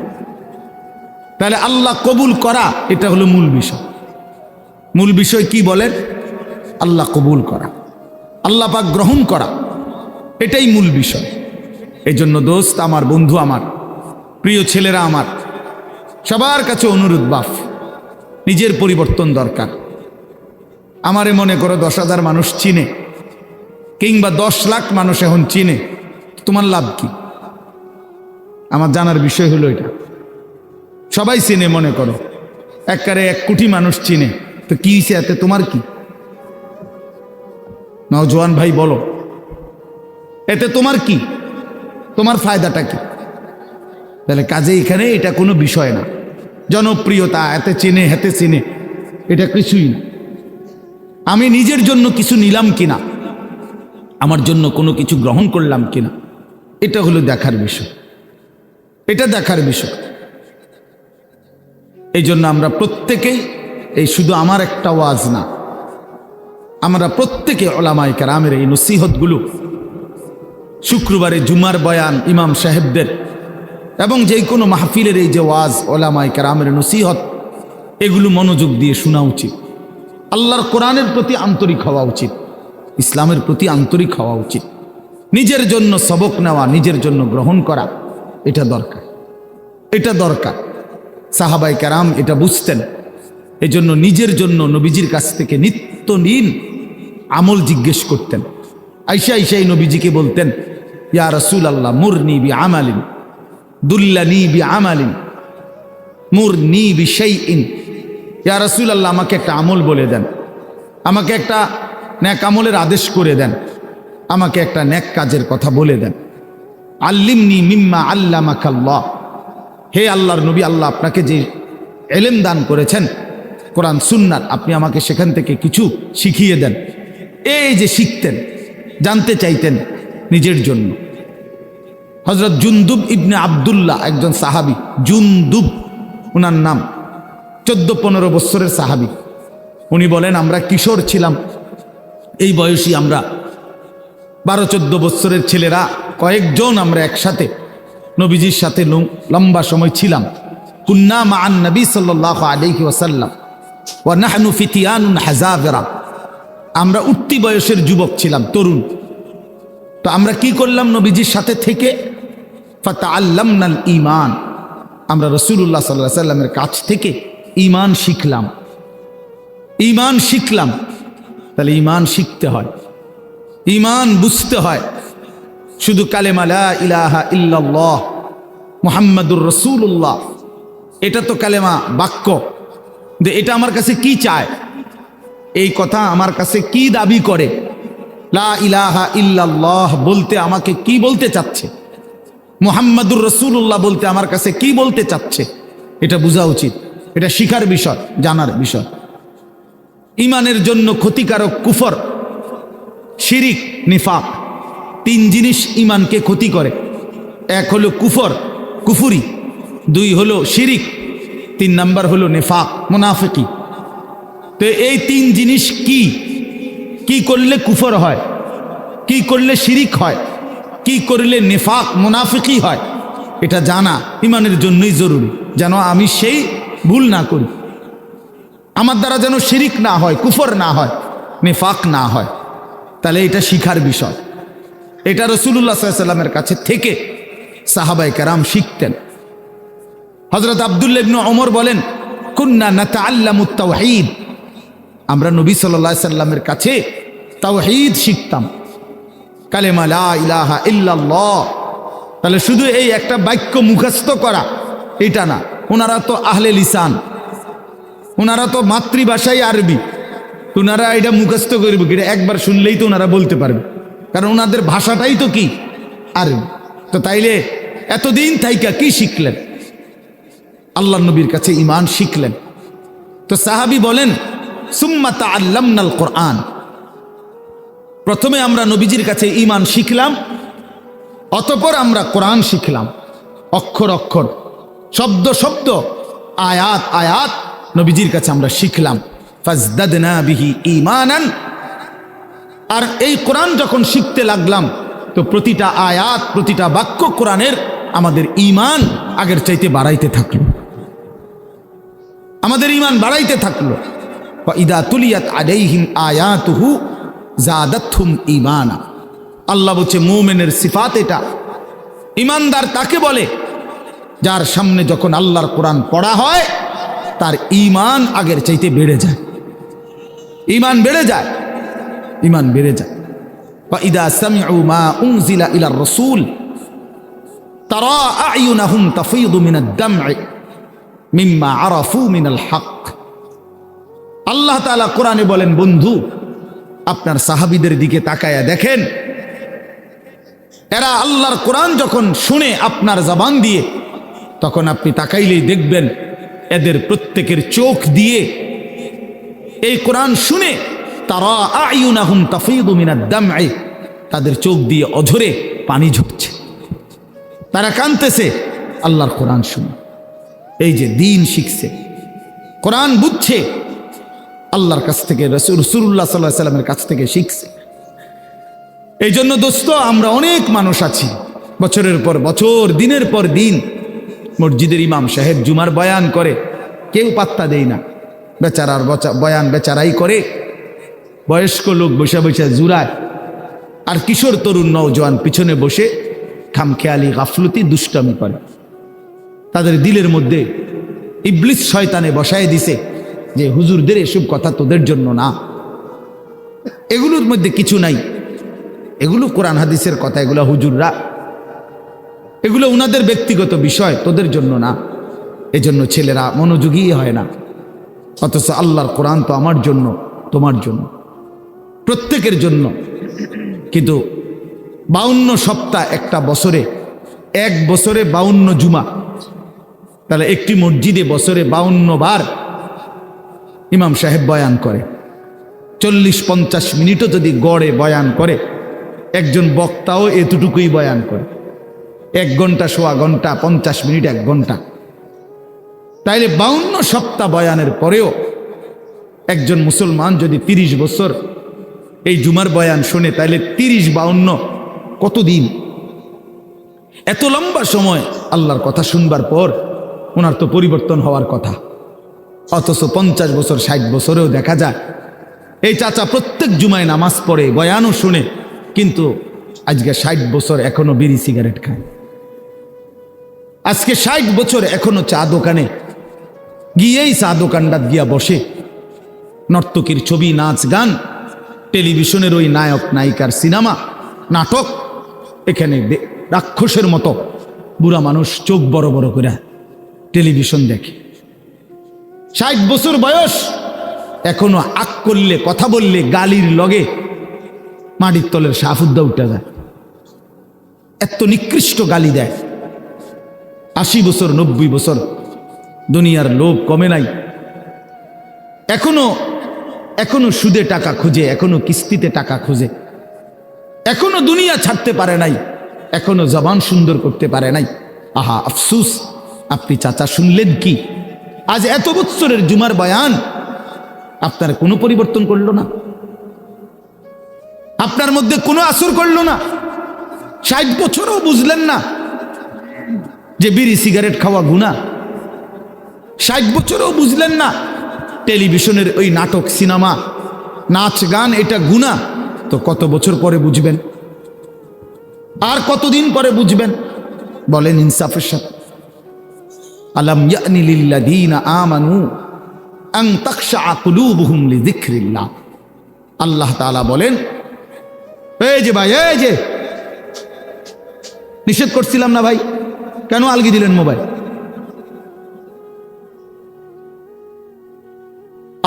তাহলে আল্লাহ কবুল করা, এটা হলো মূল বিষয়। মূল বিষয় কি বলেন? আল্লাহ কবুল করা, আল্লাহ পাক গ্রহণ করা, এটাই মূল বিষয়। এই জন্য দোস্ত আমার, বন্ধু আমার, প্রিয় ছেলেরা আমার, সবার কাছে অনুরোধ, বাপ নিজের পরিবর্তন দরকার। আমারে মনে করো 10,000 মানুষ চিনে, কিংবা 10 লাখ মানুষ এখন চিনে, তোমার লাভ কি? আমার জানার বিষয় হলো এটা। সবাই চিনে, মনে করো একবারে 1 কোটি মানুষ চিনে, তো কি হয়েছে এতে? তোমার কি? নওজোয়ান ভাই বলো, এতে তোমার কি? তোমার ফায়দাটা কি? তাহলে কাজে এখানে এটা কোনো বিষয় না। জনপ্রিয়তা, এতে চিনে হেতে চিনে, এটা কিছুই না। আমি নিজের জন্য কিছু নিলাম কিনা, আমার জন্য কোনো কিছু গ্রহণ করলাম কিনা, এটা হলো দেখার বিষয়। এটা দেখার বিষয়। এই জন্য আমরা প্রত্যেকেই, এই শুধু আমার একটা ওয়াজ না, আমরা প্রত্যেকে ওলামায়ে কেরামের এই নসিহতগুলো, শুক্রবারে জুমার বয়ান ইমাম সাহেবদের, এবং যে কোনো মাহফিলের এই যে ওয়াজ, ওলামায়ে কেরামের নসিহত, এগুলো মনোযোগ দিয়ে শোনা উচিত। আল্লাহর কোরআনের প্রতি আন্তরিক হওয়া উচিত, ইসলামের প্রতি আন্তরিক হওয়া উচিত। নিজের জন্য সবক নেওয়া, নিজের জন্য গ্রহণ করা, এটা দরকার, এটা দরকার। সাহাবায়ে কেরাম এটা বুঝতেন। এজন্য নিজের জন্য নবীজির কাছ থেকে নিত্যদিন আমল জিজ্ঞেস করতেন। আইসা আইসাই নবীজিকে বলতেন, ইয়া রাসূলুল্লাহ মুরনি বিআমালিন দুল্লানি বিআমালিন মুরনি বিশাইইন। ইয়া রাসূলুল্লাহ আমাকে একটা আমল বলে দেন, আমাকে একটা নেক আমলের আদেশ করে দেন, আমাকে একটা নেক কাজের কথা বলে দেন। আল্লিমনি মিম্মা আল্লামাকাল্লাহ, হে আল্লাহর নবী, আল্লাহ আপনাকে যে ইলম দান করেছেন কোরআন সুন্নাত, আপনি আমাকে সেখান থেকে কিছু শিখিয়ে দেন। এই যে শিখতেন, জানতে চাইতেন নিজের জন্য। হযরত জুনদুব ইবনে আব্দুল্লাহ, একজন সাহাবী, জুনদুব ওনার নাম, 14-15 বছরের সাহাবী। উনি বলেন, আমরা কিশোর ছিলাম, এই বয়সী আমরা 12-14 বছরের ছেলেরা কয়েকজন আমরা একসাথে নবীজির সাথে লম্বা সময় ছিলাম। কুন্না মা'আন নবী সাল্লাল্লাহু আলাইহি ওয়াসাল্লাম ওয়া নাহনু ফিতিয়ানুন হাযাবিরা, আমরা উঠতি বয়সের যুবক ছিলাম, তরুণ। তো আমরা কি করলাম? নবীজির সাথে থেকে ফাতাআল্লামনাল ঈমান, আমরা রাসূলুল্লাহ সাল্লাল্লাহু আলাইহি ওয়াসাল্লামের কাছ থেকে ঈমান শিখলাম। ঈমান শিখলাম। তাহলে ঈমান শিখতে হয়, ঈমান বুঝতে হয়। শুধু কালেমা লা ইলাহা ইল্লাল্লাহ মুহাম্মাদুর রাসূলুল্লাহ, এটা তো কালেমা, বাক্য। যে এটা আমার কাছে কি চায়, এই কথা আমার কাছে কি দাবি করে, লা ইলাহা ইল্লাল্লাহ বলতে আমাকে কি বলতে চাচ্ছে, মুহাম্মাদুর রাসূলুল্লাহ বলতে আমার কাছে কি বলতে চাচ্ছে, এটা বোঝা উচিত। এটা শিখার বিষয়, জানার বিষয়। ঈমানের জন্য ক্ষতিকারক কুফর, শিরিক, নিফাক, 3 জিনিস ঈমানকে ক্ষতি করে। 1 হলো কুফর, কুফুরি, 2 হলো শিরিক, 3 নাম্বার হলো নিফাক, মুনাফিকি। তো এই 3 জিনিস কি কি করলে কুফর হয়, কি করলে শিরিক হয়, কি করলে নিফাক মুনাফিকি হয়, এটা জানা ঈমানের জন্যই জরুরি, যেন আমি সেই ভুল না করি, আমার দ্বারা যেন শিরিক না হয়, কুফর না হয়, নিফাক না হয়। তাহলে এটা শিখার বিষয়। এটা রাসূলুল্লাহ সাল্লাল্লাহু আলাইহি ওয়াসাল্লামের কাছে থেকে সাহাবায়ে কেরাম শিখতেন। হযরত আব্দুল্লাহ ইবনে ওমর বলেন, কুন্না নাতাআল্লামুত তাওহীদ, আমরা নবী সাল্লাল্লাহু আলাইহি ওয়াসাল্লামের কাছে তাওহীদ শিখতাম, কালেমা লা ইলাহা ইল্লাল্লাহ। তাহলে শুধু এই একটা বাক্য মুখস্থ করা এটা না, ওনারা তো আহলে লিসান, ওনারা তো মাতৃভাষাই আরবি, ওনারা এটা মুখস্থ করবে, এটা একবার শুনলেই তো ওনারা বলতে পারবে, কারণ ওনাদের ভাষাটাই তো কি আরবি। তো তাইলে এতদিন থাইকা কি শিখলেন? আল্লাহ নবীর কাছে ঈমান শিখলেন। তো সাহাবী বলেন, সুম্মা তাআল্লামনাল কোরআন, প্রথমে আমরা নবীজির কাছে ঈমান শিখলাম, অতঃপর আমরা কোরআন শিখলাম, অক্ষর অক্ষর, শব্দ শব্দ, আয়াত আয়াত নবীজির কাছে আমরা শিখলাম। ফাজদাদনা বিহি ঈমানান, আর এই কোরআন যখন শিখতে লাগলাম তো প্রতিটা আয়াত প্রতিটা বাক্য কোরআনের আমাদের ঈমান আগের চাইতে বাড়াইতে থাকলো, আমাদের ঈমান বাড়াইতে থাকলো। ওয়া ইদা তুলিয়াত আলাইহিম আয়াতুহু জাদাতহুম ঈমানা। আল্লাহ বলছে মুমিনের সিফাত এটা, ঈমানদার তাকে বলে যার সামনে যখন আল্লাহর কোরআন পড়া হয় তার ঈমান আগের চাইতে বেড়ে যায়, ঈমান বেড়ে যায়, ঈমান বেড়ে যায়। ওয়া ইদা সামিউ মা উনজিলা ইলার রাসূল তারা আ'য়ুনাহুম তাফীদু মিনাদ দাম'i মিম্মা আরাফু মিনাল হক। আল্লাহ তাআলা কোরআনে বলেন, বন্ধু আপনার সাহাবীদের দিকে তাকায়া দেখেন, এরা আল্লাহর কোরআন যখন শুনে আপনার জবান দিয়ে, তখন আপনি তাকাইলেই দেখবেন এদের প্রত্যেকের চোখ দিয়ে এই কোরআন শুনে তারা আ'য়ুনাহুম তাফীদু মিনাদ দাম'i, তাদের চোখ দিয়ে অঝরে পানি ঝরছে, তারা কাঁদতেছে আল্লাহর কোরআন শুনে। এই যে দিন শিখছে, কোরআন বুঝছে, আল্লাহর কাছ থেকে রাসূলুল্লাহ সাল্লাল্লাহু আলাইহি ওয়াসাল্লামের কাছ থেকে শিখছে। এই জন্য দোস্ত, আমরা অনেক মানুষ আছি বছরের পর বছর, দিনের পর দিন মসজিদের ইমাম সাহেব জুমার বয়ান করে, কেউ পাত্তা দেয় না, বেচারার বয়ান বেচারাই করে, বয়স্ক লোক বসে বসে জুরায়, আর কিশোর তরুণ নওজোয়ান পিছনে বসে খামখেয়ালি গাফলতি দুষ্টামি করে। তাদের দিলের মধ্যে ইবলিস শয়তানে বসায় দিছে যে হুজুরদের এসব কথা তোদের জন্য না, এগুলোর মধ্যে কিছু নাই, এগুলো কোরআন হাদিসের কথা, এগুলো হুজুররা, এগুলো উনাদের ব্যক্তিগত বিষয়, তোদের জন্য না। এজন্য ছেলেরা মনোযোগী হয় না, অথচ আল্লাহর কোরআন তো আমার জন্য, তোমার জন্য, প্রত্যেকের জন্য। কিন্তু 52 সপ্তাহ একটা বছরে, এক বছরে 52 জুমা, তাহলে একটি মসজিদে বছরে 52 বার ইমাম সাহেব বয়ান করে, 40-50 মিনিটও যদি গড়ে বয়ান করে, একজন বক্তাও এতটুকুই বয়ান করে, 1 ঘন্টা, সোয়া ঘন্টা, 50 মিনিট, 1 ঘন্টা। তাইলে 52 সপ্তাহ বয়ানের পরেও একজন মুসলমান যদি 30 বছর এই জুমার বয়ান শুনে, তাইলে 30-52 কতদিন? এত লম্বা সময় আল্লাহর কথা শুনবার পর ওনার তো পরিবর্তন হওয়ার কথা, অথচ 50 বছর 60 বছরেও দেখা যায় এই চাচা প্রত্যেক জুমায় নামাজ পড়ে, বয়ানও শুনে, কিন্তু আজকে 60 বছর এখনো বিড়ি সিগারেট খায়, আজকে 60 বছর এখনো চা দোকানে গিয়েই চা দোকানটা গিয়া বসে, নর্তকীর ছবি, নাচ গান, টেলিভিশনের ওই নায়ক নায়িকার সিনেমা, নাটক, এখানে রাক্ষসের মতো বুড়া মানুষ চোখ বড় বড় করে টেলিভিশন দেখে। 60 বছর বয়স, এখনো আক করলে, কথা বললে গালির লগে মাটির তলের সাফুদ্দা উঠে যায়, এত নিকৃষ্ট গালি দেয়। 80 বছর 90 বছর, দুনিয়ার লোভ কমে নাই, এখনো সুদে টাকা খুঁজে, এখনো কিস্তিতে টাকা খুঁজে, এখনো দুনিয়া ছাড়তে পারে নাই, এখনো জবান সুন্দর করতে পারে নাই। আহা আফসুস, আপনি চাচা শুনলেন কি? আজ এত বছরের জুমার বয়ান আপনার কোনো পরিবর্তন করলো না, আপনার মধ্যে কোনো আসর করলো না। 60 বছরও বুঝলেন না যে বিড়ি সিগারেট খাওয়া গুনাহ, 60 বছরও বুঝলেন না টেলিভিশনের ওই নাটক, সিনেমা, নাচ গান এটা গুনাহ। তো কত বছর পরে বুঝবেন? আর কতদিন পরে বুঝবেন? বলেন ইনসাফের সাথে। আলাম ইয়ানি লিল্লাযীনা আমানু আন তাখশা কুলুবুহুম লিযিকরিল্লাহ। আল্লাহ তাআলা বলেন, এই যে ভাই, এই যে নিষেধ করছিলাম না ভাই, কেন আলগি দিলেন মোবাইল?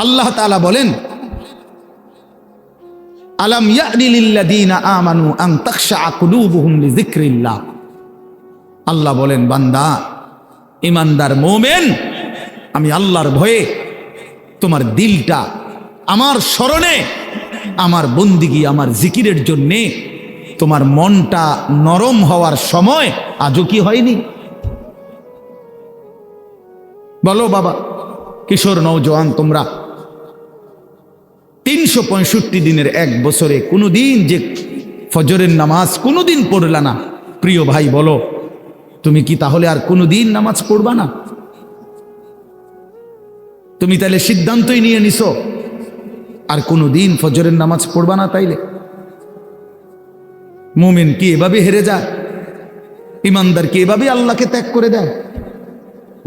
আল্লাহ তাআলা বলেন, আলাম ইয়ানি লিল্লাযীনা আমানু আন তাখশা কুলুবুহুম লিযিকরিল্লাহ। আল্লাহ বলেন, বান্দা, ঈমানদার মুমিন, আমি আল্লাহর ভয়ে তোমার দিলটা আমার স্মরণে, আমার বন্দিগি, আমার জিকিরের জন্যে তোমার মনটা নরম হওয়ার সময় আজও কি হয়নি? বলো বাবা, কিশোর নওজোয়ান, তোমরা 365 দিনের এক বছরে কোনোদিন যে ফজরের নামাজ কোনোদিন পড়লা না, প্রিয় ভাই বলো, তুমি কি তাহলে আর কোনোদিন নামাজ পড়বা না? তুমি তাহলে সিদ্ধান্তই নিয়ে নিছো আর কোনোদিন ফজরের নামাজ পড়বা না? তাইলে মুমিন কি এভাবে হেরে যায়? ইমানদার কি এভাবে আল্লাহকে ত্যাগ করে দেয়?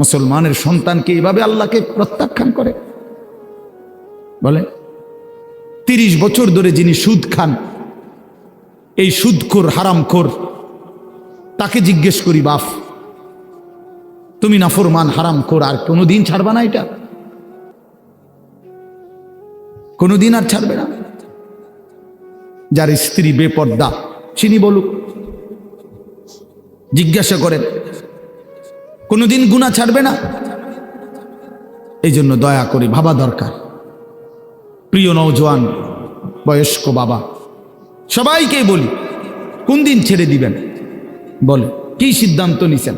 মুসলমানের সন্তান কি এভাবে আল্লাহকে প্রত্যাখ্যান করে? বলে 30 বছর ধরে যিনি সুদ খান, এই সুদখোর হারামখোর, তাকে জিজ্ঞেস করি, বাপ তুমি নাফরমান হারামখোর, আর কোনোদিন ছাড়বা না? এটা কোনোদিন আর ছাড়বে না? যার স্ত্রী বেপর্দা চিনি বলুক, জিজ্ঞাসা করেন, কোনোদিন গুনাহ ছাড়বে না? এই জন্য দয়া করে ভাবা দরকার। প্রিয় নওজোয়ান, বয়স্ক বাবা, সবাইকে বলি, কোন দিন ছেড়ে দিবেন? বলে কি সিদ্ধান্ত নিছেন?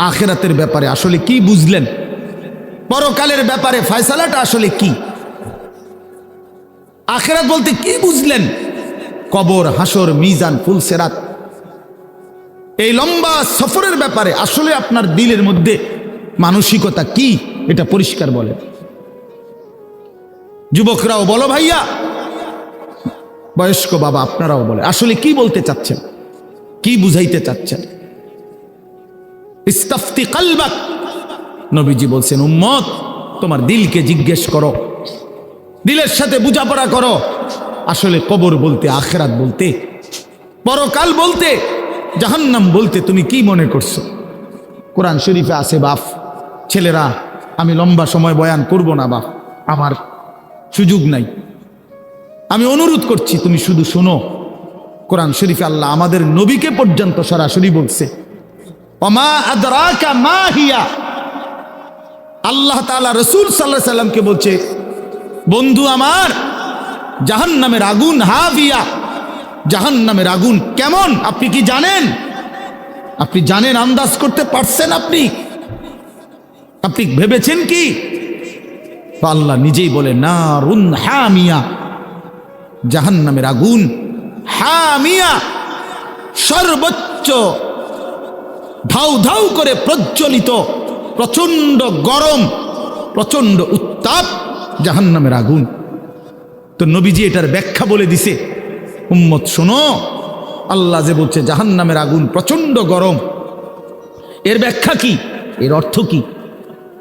আখিরাতের ব্যাপারে আসলে কি বুঝলেন? পরকালের ব্যাপারে ফয়সালাটা আসলে কি? আখিরাত বলতে কি বুঝলেন? কবর, হাসর, মিজান, ফুলসেরাত, এই লম্বা সফরের ব্যাপারে আসলে আপনার দিলের মধ্যে মানসিকতা কি, এটা পরিষ্কার বলেন। যুবকরাও বলো ভাইয়া, বয়স্ক বাবা আপনারাও বলে, আসলে কি বলতে চাচ্ছেন, কি বুঝাইতে চাচ্ছেন? ইস্তাফতি কলবাক, নবীজি বলছেন, উম্মত তোমার দিলকে জিজ্ঞেস করো, দিলের সাথে বোঝাপড়া করো, আসলে কবর বলতে, আখিরাত বলতে, পরকাল বলতে, জাহান্নাম বলতে তুমি কি মনে করছো? কোরআন শরীফে আছে বাপ, ছেলেরা আমি লম্বা সময় বয়ান করব না বাপ, আমার সুযোগ নাই, আমি অনুরোধ করছি তুমি শুধু শোনো। কোরআন শরীফে আল্লাহ আমাদের নবীকে পর্যন্ত সরাসরি বলছে, ওমা আদরাকা মা হিয়া। আল্লাহ তাআলা রাসূল সাল্লাল্লাহু আলাইহি সাল্লামকে বলছে, বন্ধু আমার, জাহান্নামের আগুন হাভিয়া, জাহান্নামের আগুন কেমন আপনি কি জানেন? আপনি জানেন, আন্দাজ করতে পারছেন? আপনি ভেবেছেন কি? আল্লাহ নিজেই বলে, নারুন হামিয়া, জাহান্নামের আগুন হামিয়া, সর্বোচ্চ ধাউ ধাউ করে প্রজ্বলিত, প্রচন্ড গরম, প্রচন্ড উত্তাপ জাহান্নামের আগুন। তো নবীজি এটার ব্যাখ্যা বলে দিছে, উম্মত শোনো, আল্লাহ যে বলছে জাহান্নামের আগুন প্রচন্ড গরম, এর ব্যাখ্যা কি, এর অর্থ কি?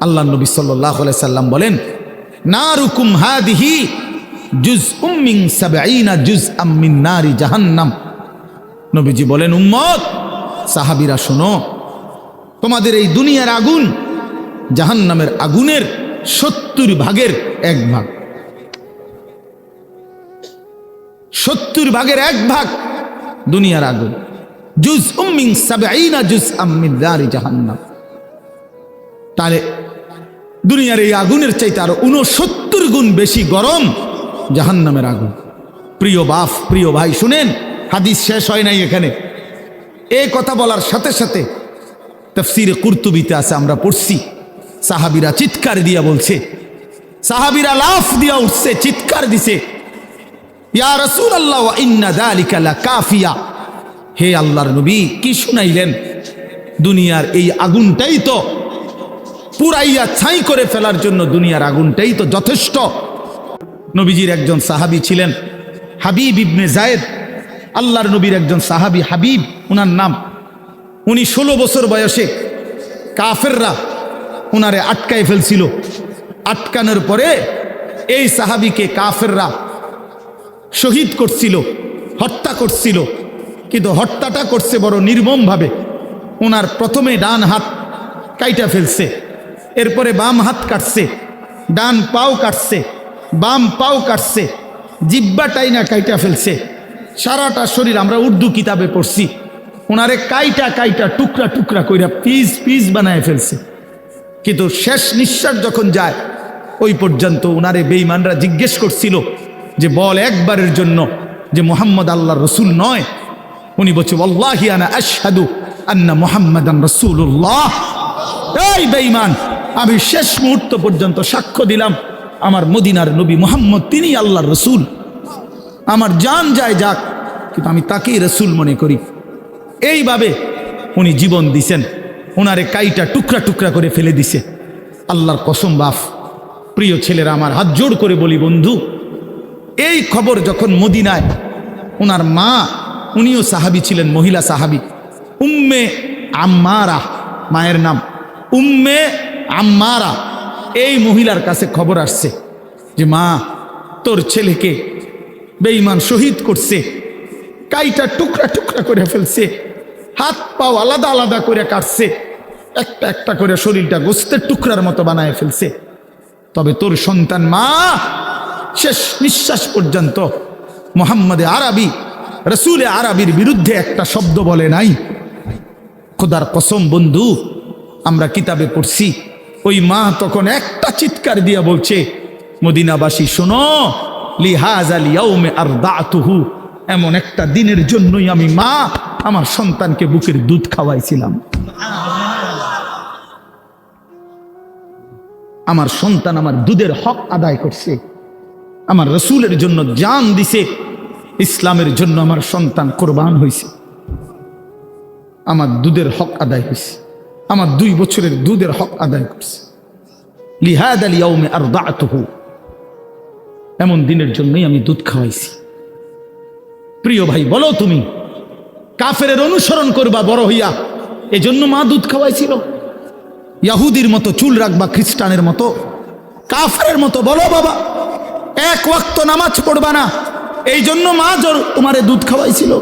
আল্লাহ নবী সাল্লাল্লাহু আলাইহি সাল্লাম বলেন, নারুকুম হাদিহি জুজউম মিন 70 জুজআম মিন নারি জাহান্নাম। নবীজি বলেন, উম্মত, সাহাবীরা শোনো, তোমাদের এই দুনিয়ার আগুন জাহান্নামের আগুনের 70 ভাগের 1 ভাগ, 70 ভাগের 1 ভাগ দুনিয়ার আগুন। জুজউম মিন 70 জুজআম মিন নারি জাহান্নাম। তাহলে দুনিয়ার এই আগুনের চাইতে আরো 69 গুণ বেশি গরম জাহান্নামের আগুন। প্রিয় বাপ, প্রিয় ভাই, শুনেন, হাদিস শেষ হয় নাই এখানে। এই কথা বলার সাথে সাথে তাফসীরে কুরতুবিতে আছে, আমরা পড়ছি, সাহাবীরা চিৎকার দিয়া বলছে, সাহাবীরা লাফ দিয়া উঠছে, চিৎকার দিছে, ইয়া রাসূলুল্লাহ ওয়া ইন্না যালিকা লাকাফিয়া। হে আল্লাহর নবী, কি শুনাইলেন? দুনিয়ার এই আগুনটাই তো পুরাইয়া ছাই করে ফেলার জন্য, দুনিয়ার আগুনটাই তো যথেষ্ট। নবীজির একজন সাহাবী ছিলেন হাবিব ইবনে যায়েদ, আল্লাহর নবীর একজন সাহাবী হাবিব উনার নাম। উনি 16 বছর বয়সে কাফেররা উনারে আটকায় ফেলছিল। আটকানোর পরে এই সাহাবীকে কাফেররা শহীদ করছিল, হত্যা করছিল, কিন্তু হত্যাটা করছে বড় নির্মমভাবে। ওনার প্রথমে ডান হাত কাইটা ফেলছে, এরপরে বাম হাত কাটছে, ডান পাও কাটছে, বাম পাও কাটছে, জিব্বাটাই না কাইটা ফেলছে, সারাটা শরীর। আমরা উর্দু কিতাবে পড়ছি, ওনারে কাইটা কাইটা টুকরা টুকরা কইরা পিস পিস বানায় ফেলছে। কিন্তু শেষ নিঃশ্বাস যখন যায় ওই পর্যন্ত ওনারে বেঈমানরা জিজ্ঞেস করছিল যে বল একবারের জন্য যে মুহাম্মদ আল্লাহর রসুল নয়। উনি বলছে ওয়াল্লাহি আনা আশহাদু আন্না মুহাম্মাদান রাসূলুল্লাহ। এই বেঈমান, আমি শেষ মুহূর্ত পর্যন্ত সাক্ষ্য দিলাম আমার মদিনার নবী মুহাম্মদ তিনি আল্লাহর রসুল। আমার জান যায় যাক, কিন্তু আমি তাকেই রসুল মনে করি। এইভাবে উনি জীবন দিছেন, ওনারে কাইটা টুকরা টুকরা করে ফেলে দিছে। আল্লাহর কসম বাপ, প্রিয় ছেলেরা, আমার হাত জোড় করে বলি বন্ধু, এই খবর যখন মদিনায় ওনার মা, উনিও সাহাবী ছিলেন, মহিলা সাহাবী, উম্মে আম্মারা মায়ের নাম, উম্মে আম্মারা, এই মহিলার কাছে খবর আসছে যে মা, তোর ছেলেকে বেঈমান শহীদ করছে, কাইটা টুকরা টুকরা করে ফেলছে, হাত পাও আলাদা আলাদা করে কাটছে, একটা একটা করে শরীরটা গোস্তের টুকরার মতো বানায় ফেলছে। তবে তোর সন্তান মা শেষ নিঃশ্বাস পর্যন্ত মুহাম্মদে আরবি, রসুলে আরবির বিরুদ্ধে একটা শব্দ বলে নাই। খোদার কসম বন্ধু, আমরা কিতাবে পড়ছি, ওই মা তখন একটা চিৎকার দিয়া বলছে, মদিনাবাসী শোনো, লিহাযাল ইয়াউমে আরদাতুহু, এমন একটা দিনের জন্যই আমি মা আমার সন্তানকে বুকের দুধ খাওয়াইছিলাম। আমার সন্তান আমার দুধের হক আদায় করছে, আমার রসুলের জন্য জান দিছে, ইসলামের জন্য আমার সন্তান কোরবান হয়েছে, আমার দুধের হক আদায় হয়েছে, আমার 2 বছরের দুধের হক আদায় করছে। লিহাযাল ইয়াউমে আরদাতুহু, এমন দিনের জন্যই আমি দুধ খাওয়াইছি। প্রিয় ভাই, বলো তুমি কাফেরের অনুসরণ করবা বড় হইয়া, এজন্য মা দুধ খাওয়াইছিল? ইহুদির মতো চুল রাখবা, খ্রিস্টানের মতো, কাফেরের মতো? বলো বাবা, 1 ওয়াক্ত নামাজ পড়বা না, এই জন্য মা তোমারে দুধ খাওয়াইছিল?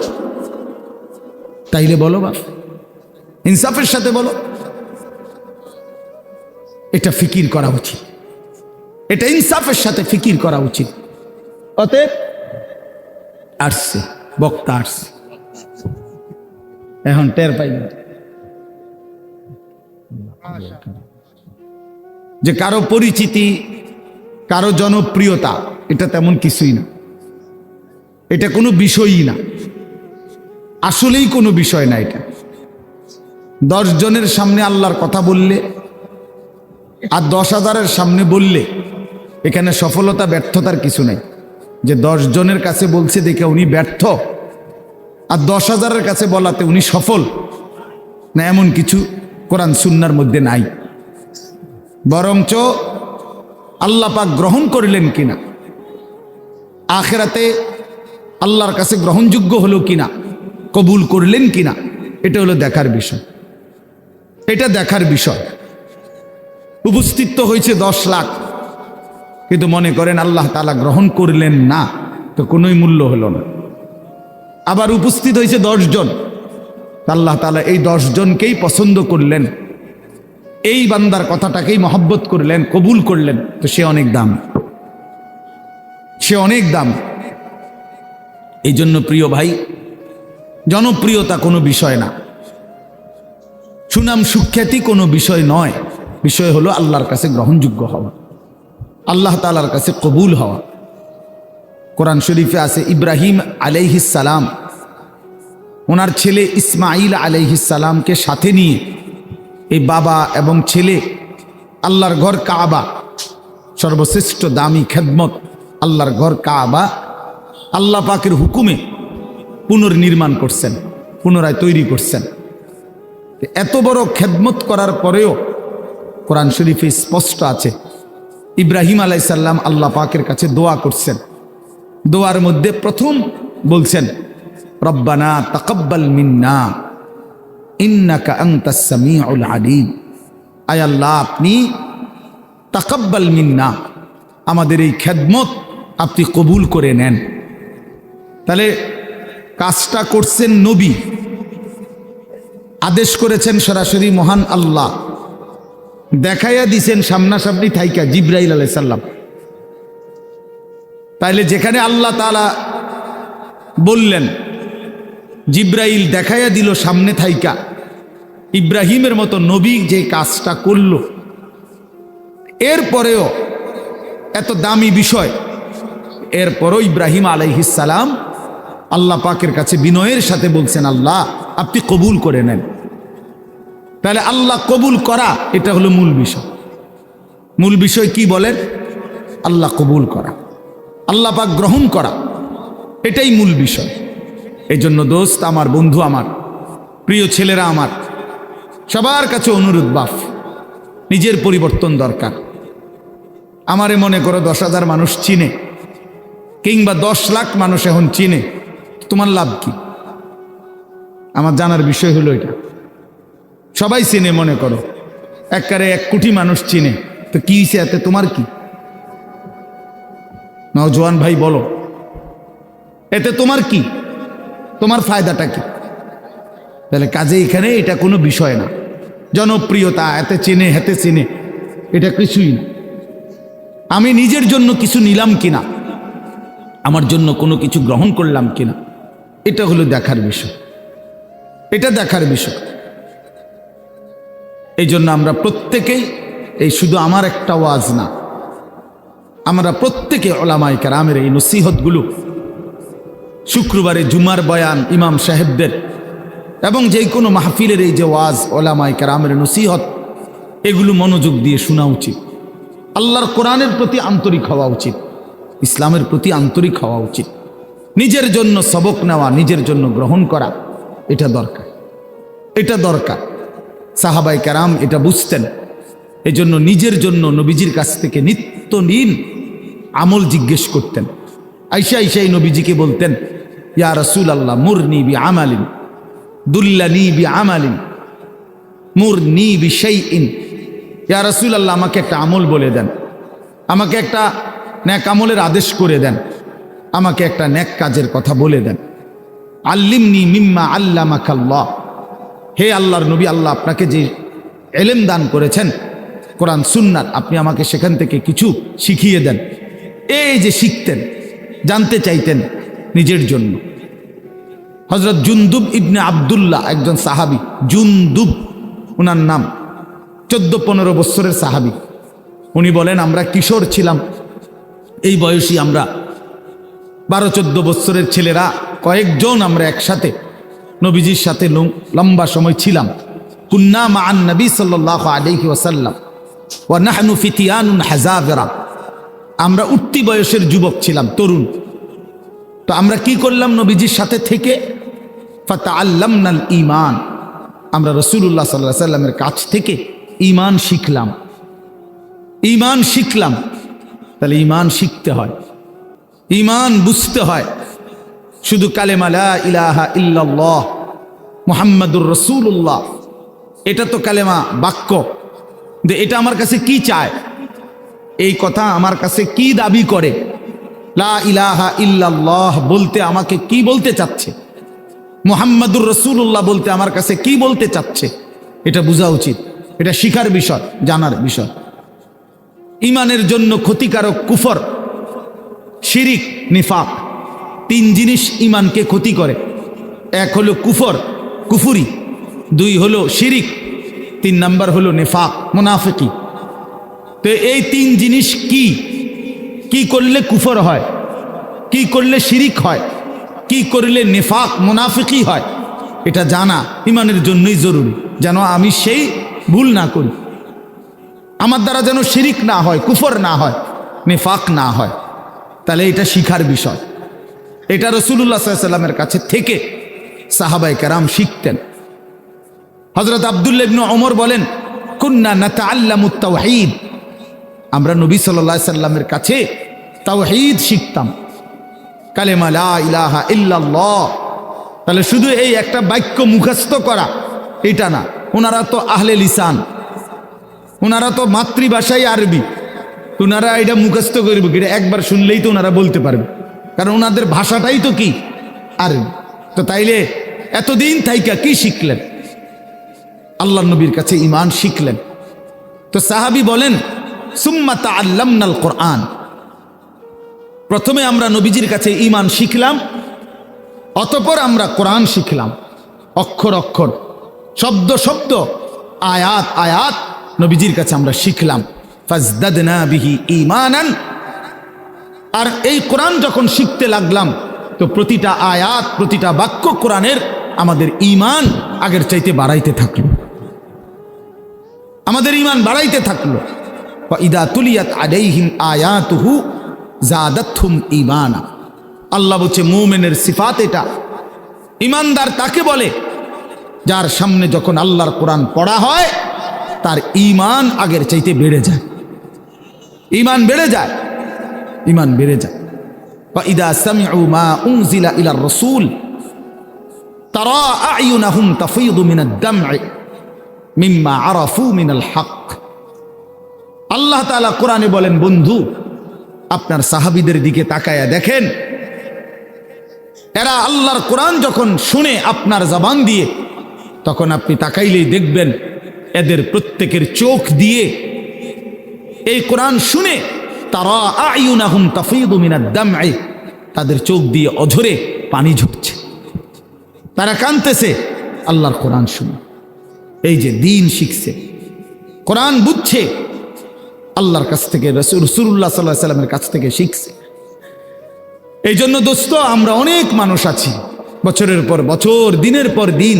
তাইলে বলো বাবা, ইনসাফের সাথে বলো। এটা ফিকির করা উচিত, এটা ইনসাফের সাথে ফিকির করা উচিত। অতএব আসছে বক্তা, আসছে, এখন টের পাইলেন যে কারো পরিচিতি, কারো জনপ্রিয়তা, এটা তেমন কিছুই না, এটা কোনো বিষয়ই না, আসলেই কোনো বিষয় না। এটা 10 জনের সামনে আল্লাহর কথা বললে আর 10,000-এর সামনে বললে এখানে সফলতা ব্যর্থতার কিছু নেই। যে 10 জনের কাছে বলছে দেখে উনি ব্যর্থ, আর 10,000-এর কাছে বলাতে উনি সফল না, এমন কিছু কোরআন সুন্নাহর মধ্যে নাই। বরঞ্চ আল্লাহ পাক গ্রহণ করলেন কিনা, আখিরাতে আল্লাহর কাছে গ্রহণযোগ্য হলো কিনা, কবুল করলেন কিনা, এটা হলো দেখার বিষয়। এটা দেখার বিষয়। উপস্থিত তো হয়েছে 10 লাখ, কিন্তু মনে করেন আল্লাহ তাআলা গ্রহণ করলেন না, তো কোনোই মূল্য হলো না। আবার উপস্থিত হয়েছে 10 জন, আল্লাহ তাআলা এই 10 জনকেই পছন্দ করলেন, এই বান্দার কথাটাকেই মহব্বত করলেন, কবুল করলেন, তো সে অনেক দাম, সে অনেক দাম। এই জন্য প্রিয় ভাই, জনপ্রিয়তা কোনো বিষয় না, সুনাম সুখ্যাতি কোনো বিষয় নয়। বিষয় হলো আল্লাহর কাছে গ্রহণযোগ্য হওয়া, আল্লাহ তাআলার কাছে কবুল হওয়া। কোরআন শরীফে আছে ইব্রাহিম আলাইহিস সালাম ওনার ছেলে ইসমাইল আলাইহিস সালামকে সাথে নিয়ে, এই বাবা এবং ছেলে আল্লাহর ঘর কাবা, সর্বশ্রেষ্ঠ দামি খেদমত আল্লাহর ঘর কাবা, আল্লাহ পাকের হুকুমে পুনর্নির্মাণ করছেন, পুনরায় তৈরি করছেন। এত বড় খেদমত করার পরেও কোরআন শরীফে স্পষ্ট আছে ইব্রাহিম আলাইহিস সালাম আল্লাহ পাকের কাছে দোয়া করছেন। দোয়ার মধ্যে প্রথম বলছেন, রব্বানা তাকাব্বাল মিন্না ইন্নাকা আনতাস সামিউল আলিম। আয় আল্লাহ, আপনি তাকাব্বাল মিন্না, আমাদের এই খেদমত আপনি কবুল করে নেন। তাহলে কাজটা করছেন নবী, আদেশ করেছেন সরাসরি মহান আল্লাহ, দেখাইয়া দিছেন সামনাসামনি থাইকা জিব্রাইল আলাইহিস সালাম। তাইলে যেখানে আল্লাহ তাআলা বললেন, জিব্রাইল দেখাইয়া দিল সামনে থাইকা, ইব্রাহিমের মতো নবী যে কাজটা করল, এরপরেও এত দামি বিষয়, এরপরও ইব্রাহিম আলাইহিস সালাম আল্লাহ পাকের কাছে বিনয়ের সাথে বলছেন, আল্লাহ আপনি কবুল করে নেন। তাহলে আল্লাহ কবুল করা, এটা হলো মূল বিষয়। মূল বিষয় কি বলেন? আল্লাহ কবুল করা, আল্লাহ পাক গ্রহণ করা, এটাই মূল বিষয়। এই জন্য দোস্ত আমার, বন্ধু আমার, প্রিয় ছেলেরা আমার, সবার কাছে অনুরোধ, বাপ নিজের পরিবর্তন দরকার। আমারে মনে করো 10,000 মানুষ চিনে, কিংবা 10 লাখ মানুষ এখন চিনে, তোমার লাভ কি? আমার জানার বিষয় হলো এটা। সবাই চিনে, মনে করো একবারে 1 কোটি মানুষ চিনে, তো কি হয়েছে এতে? তোমার কি? নওজোয়ান ভাই বলো, এতে তোমার কি? তোমার ফায়দাটা কি? তাহলে কাজে এখানে এটা কোনো বিষয় না। জনপ্রিয়তা, এতে চেনে হেতে চেনে, এটা কিছুই না। আমি নিজের জন্য কিছু নিলাম কিনা, আমার জন্য কোনো কিছু গ্রহণ করলাম কিনা, এটা হলো দেখার বিষয়। এটা দেখার বিষয়। এই জন্য আমরা প্রত্যেকেই, এই শুধু আমার একটা ওয়াজ না, আমরা প্রত্যেকে ওলামায়ে কেরামের এই নসিহতগুলো, শুক্রবারে জুমার বয়ান ইমাম সাহেবদের, এবং যে কোনো মাহফিলের এই যে ওয়াজ, ওলামায়ে কেরামের নসিহত, এগুলো মনোযোগ দিয়ে শোনা উচিত। আল্লাহর কোরআনের প্রতি আন্তরিক হওয়া উচিত, ইসলামের প্রতি আন্তরিক হওয়া উচিত। নিজের জন্য সবক নেওয়া, নিজের জন্য গ্রহণ করা, এটা দরকার, এটা দরকার। সাহাবায়ে কেরাম এটা বুঝতেন। এই জন্য নিজের জন্য নবীজির কাছ থেকে নিত্যদিন আমল জিজ্ঞেস করতেন। আইসা আইসাই নবীজিকে বলতেন, ইয়া রাসূলুল্লাহ মুরনি বি আমালিন দুল্লানি বি আমালিন মুরনি বি শাইইন। ইয়া রাসূলুল্লাহ আমাকে একটা আমল বলে দেন, আমাকে একটা নেক আমলের আদেশ করে দেন, আমাকে একটা নেক কাজের কথা বলে দেন। আল্লিমনি মিম্মা আল্লামাকাল্লাহ। হে আল্লাহর নবী, আল্লাহ আপনাকে যে ইলম দান করেছেন কোরআন সুন্নাত, আপনি আমাকে সেখান থেকে কিছু শিখিয়ে দেন। এই যে শিখতেন, জানতে চাইতেন নিজের জন্য। হযরত জুনদুব ইবনে আব্দুল্লাহ, একজন সাহাবী, জুনদুব ওনার নাম, 14-15 বছরের সাহাবী। উনি বলেন, আমরা কিশোর ছিলাম, এই বয়সী আমরা 12-14 বছরের ছেলেরা কয়েকজন আমরা একসাথে নবীজির সাথে লম্বা সময় ছিলাম। কুন্না মা'আন নবী সাল্লাল্লাহু আলাইহি ওয়াসাল্লাম ওয়া নাহনু ফিতিয়ানুন হাযাবিরা। আমরা উঠতি বয়সের যুবক ছিলাম, তরুণ। তো আমরা কি করলাম? নবীজির সাথে থেকে ফাতাআল্লামনাল ঈমান, আমরা রাসূলুল্লাহ সাল্লাল্লাহু আলাইহি ওয়াসাল্লামের কাছ থেকে ঈমান শিখলাম। ঈমান শিখলাম। তাহলে ঈমান শিখতে হয়, ঈমান বুঝতে হয়। শুধু কালেমা লা ইলাহা ইল্লাল্লাহ মুহাম্মাদুর রাসূলুল্লাহ, এটা তো কালেমা, বাক্য। যে এটা আমার কাছে কি চায়, এই কথা আমার কাছে কি দাবি করে, লা ইলাহা ইল্লাল্লাহ বলতে আমাকে কি বলতে চাচ্ছে, মুহাম্মাদুর রাসূলুল্লাহ বলতে আমার কাছে কি বলতে চাচ্ছে, এটা বোঝা উচিত। এটা শিখার বিষয়, জানার বিষয়। ঈমানের জন্য ক্ষতিকারক কুফর, শিরিক, নিফাক, 3 জিনিস ঈমানকে ক্ষতি করে। 1 হলো কুফর, কুফুরি, 2 হলো শিরিক, 3 নাম্বার হলো নিফাক, মুনাফিকি। তো এই 3 জিনিস কি কি করলে কুফর হয়, কি করলে শিরিক হয়, কি করলে নিফাক মুনাফিকি হয়, এটা জানা ঈমানের জন্যই জরুরি, যেন আমি সেই ভুল না করি, আমার দ্বারা যেন শিরিক না হয়, কুফর না হয়, নিফাক না হয়। তাহলে এটা শিখার বিষয়। এটা রাসূলুল্লাহ সাল্লাল্লাহু আলাইহি ওয়াসাল্লামের কাছে থেকে সাহাবায়ে কেরাম শিখতেন। হযরত আব্দুল্লাহ ইবনে ওমর বলেন, কুন্না নাতাআল্লামুত তাওহীদ, আমরা নবী সাল্লাল্লাহু আলাইহি ওয়াসাল্লামের কাছে তাওহীদ শিখতাম, কালেমা লা ইলাহা ইল্লাল্লাহ। তাহলে শুধু এই একটা বাক্য মুখস্থ করা এটা না, ওনারা তো আহলে লিসান, ওনারা তো মাতৃভাষাই আরবি, ওনারা এটা মুখস্থ করবে, এটা একবার শুনলেই তো ওনারা বলতে পারবে, কারণ ওনাদের ভাষাটাই তো কি আরবি। তো তাইলে এতদিন থাইকা কি শিখলেন? আল্লাহর নবীর কাছে ঈমান শিখলেন। তো সাহাবী বলেন, সুম্মা তাআল্লামনাল কোরআন, প্রথমে আমরা নবীজির কাছে ঈমান শিখলাম, অতঃপর আমরা কোরআন শিখলাম, অক্ষর অক্ষর, শব্দ শব্দ, আয়াত আয়াত নবীজির কাছে আমরা শিখলাম। ফাজদাদনা বিহি ঈমানান। আর এই কোরআন যখন শিখতে লাগলাম তো প্রতিটা আয়াত, প্রতিটা বাক্য কোরআনের আমাদের ঈমান আগের চাইতে বাড়াইতে থাকলো, আমাদের ঈমান বাড়াইতে থাকলো। ইদা তুলিয়াত আলাইহিম আয়াতুহু জাদাতহুম ঈমানা। আল্লাহ বলছে মুমিনের সিফাত এটা। ঈমানদার তাকে বলে যার সামনে যখন আল্লাহর কোরআন পড়া হয় তার ঈমান আগের চাইতে বেড়ে যায়, ঈমান বেড়ে যায়, ঈমান বেড়ে যায়। ইদা সামিউ মা উনজিলা ইলার রাসূল তারা আ'য়ুনাহুম তাফীদু মিনাদ দাম'i মিম্মা আরাফু মিনাল হক। আল্লাহ তাআলা কোরআনে বলেন, বন্ধু আপনার সাহাবীদের দিকে তাকায়া দেখেন, এরা আল্লাহর কোরআন যখন শুনে আপনার জবান দিয়ে, তখন আপনি তাকাইলেই দেখবেন এদের প্রত্যেকের চোখ দিয়ে এই কোরআন শুনে তারা আ'য়ুনাহুম তাফীদু মিনাদ দাম'i, তাদের চোখ দিয়ে অঝরে পানি ঝরছে, তারা কাঁদতেছে আল্লাহর কোরআন শুনে। এই যে দ্বীন শিখছে, কোরআন বুঝছে, আল্লাহর কাছ থেকে রাসূলুল্লাহ সাল্লাল্লাহু আলাইহি ওয়াসাল্লামের কাছ থেকে শিখছে। এই জন্য দোস্ত, আমরা অনেক মানুষ আছি বছরের পর বছর, দিনের পর দিন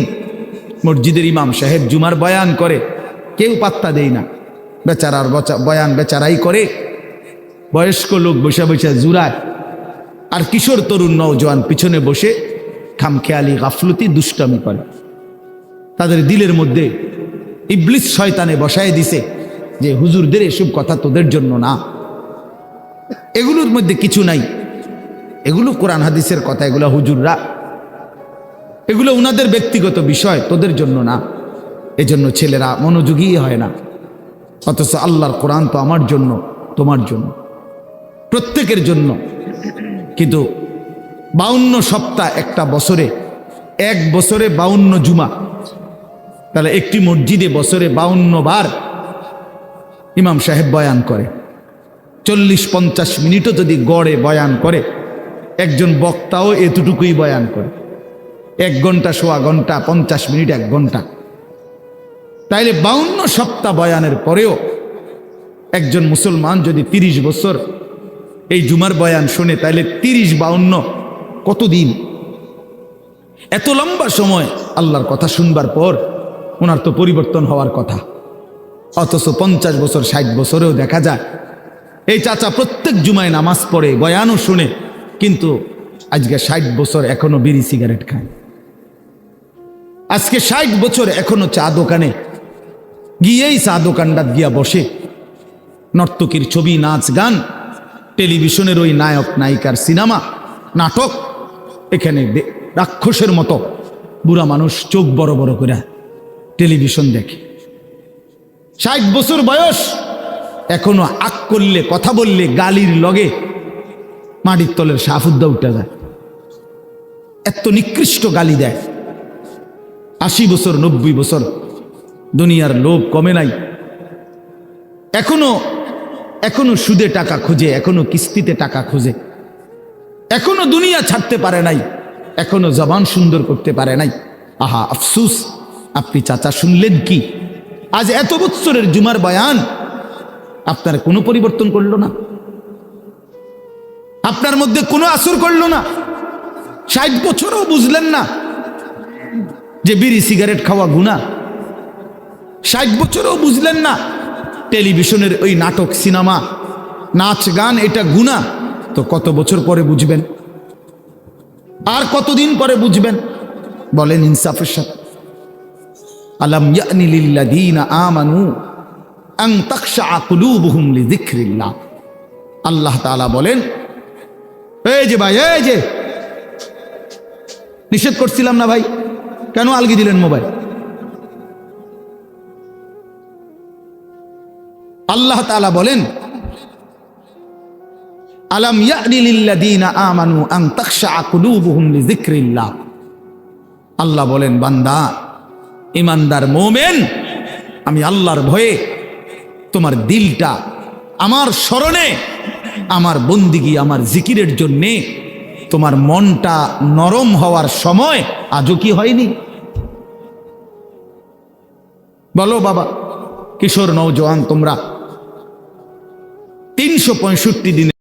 মসজিদের ইমাম সাহেব জুমার বয়ান করে, কেউ পাত্তা দেয় না, বেচারার বয়ান বেচারাই করে, বয়স্ক লোক বসে বসে জুরায়, আর কিশোর তরুণ নওজোয়ান পিছনে বসে খামখেয়ালি গাফলতি দুষ্টামি করে। তাদের দিলের মধ্যে ইবলিস শয়তানে বসায় দিছে যে হুজুরদের এসব কথা তোদের জন্য না, এগুলোর মধ্যে কিছু নাই, এগুলো কোরআন হাদিসের কথা, এগুলো হুজুররা, এগুলো উনাদের ব্যক্তিগত বিষয়, তোদের জন্য না। এজন্য ছেলেরা মনোযোগী হয় না। অথচ আল্লাহর কোরআন তো আমার জন্য, তোমার জন্য, প্রত্যেকের জন্য। কিন্তু 52 সপ্তাহ একটা বছরে, এক বছরে 52 জুমা, তাহলে একটি মসজিদে বছরে 52 বার ইমাম সাহেব বয়ান করে। 40-50 মিনিটও যদি গড়ে বয়ান করে, একজন বক্তাও এতটুকুই বয়ান করে, 1 ঘন্টা, সোয়া ঘন্টা, 50 মিনিট, 1 ঘন্টা। তাইলে 52 সপ্তাহ বয়ানের পরেও একজন মুসলমান যদি 30 বছর এই জুমার বয়ান শুনে, তাইলে 30-52 কতদিন? এত লম্বা সময় আল্লাহর কথা শুনবার পর ওনার তো পরিবর্তন হওয়ার কথা। অথচ 50 বছর, 60 বছরেও দেখা যায় এই চাচা প্রত্যেক জুমায় নামাজ পড়ে, বয়ানও শুনে, কিন্তু আজকে 60 বছর এখনো বিড়ি সিগারেট খায়। আজকে 60 বছর এখনো চা দোকানে গিয়েই চা দোকানটা গিয়া বসে, নর্তকীর ছবি, নাচ গান, টেলিভিশনের ওই নায়ক নায়িকার সিনেমা, নাটক, এখানে রাক্ষসের মতো বুড়া মানুষ চোখ বড় বড় করে টেলিভিশন দেখে। 60 বছর বয়স, এখনো আক করলে, কথা বললে গালির লগে মাটির তলের সাফুদ্দা উঠে যায়, এত নিকৃষ্ট গালি দেয়। 80 বছর, 90 বছর, দুনিয়ার লোভ কমে নাই, এখনো সুদে টাকা খুঁজে, এখনো কিস্তিতে টাকা খুঁজে, এখনো দুনিয়া ছাড়তে পারে নাই, এখনো জবান সুন্দর করতে পারে নাই। আহা আফসুস, আপনি চাচা শুনলেন কি? আজ এত বছরের জুমার বয়ান আপনার কোনো পরিবর্তন করলো না, আপনার মধ্যে কোনো আসর করলো না। 60 বছরও বুঝলেন না যে বিড়ি সিগারেট খাওয়া গুনাহ। 60 বছরও বুঝলেন না টেলিভিশনের ওই নাটক, সিনেমা, নাচ গান এটা গুনাহ। তো কত বছর পরে বুঝবেন? আর কতদিন পরে বুঝবেন? বলেন ইনসাফের সাথে। আলাম ইয়ানি লিল্লাযীনা আমানু আন তাখশা কুলুবুহুম লিযিকরিল্লাহ। আল্লাহ তাআলা বলেন, এই যে ভাই, এই যে নিষেধ করছিলাম না ভাই, কেন আলগি দিলেন মোবাইল? আল্লাহ তাআলা বলেন, আলাম ইয়ানি লিল্লাযীনা আমানু আন তাখশা কুলুবুহুম লিযিকরিল্লাহ। আল্লাহ বলেন, বান্দা, ইমানদার মুমিন, আমি আল্লাহর ভয়ে তোমার দিলটা আমার স্মরণে আমার বন্দিগি আমার জিকিরের জন্যে তোমার মনটা নরম হওয়ার সময় আজও কি হয়নি? বলো বাবা, কিশোর নওজোয়ান তোমরা 365 দিনে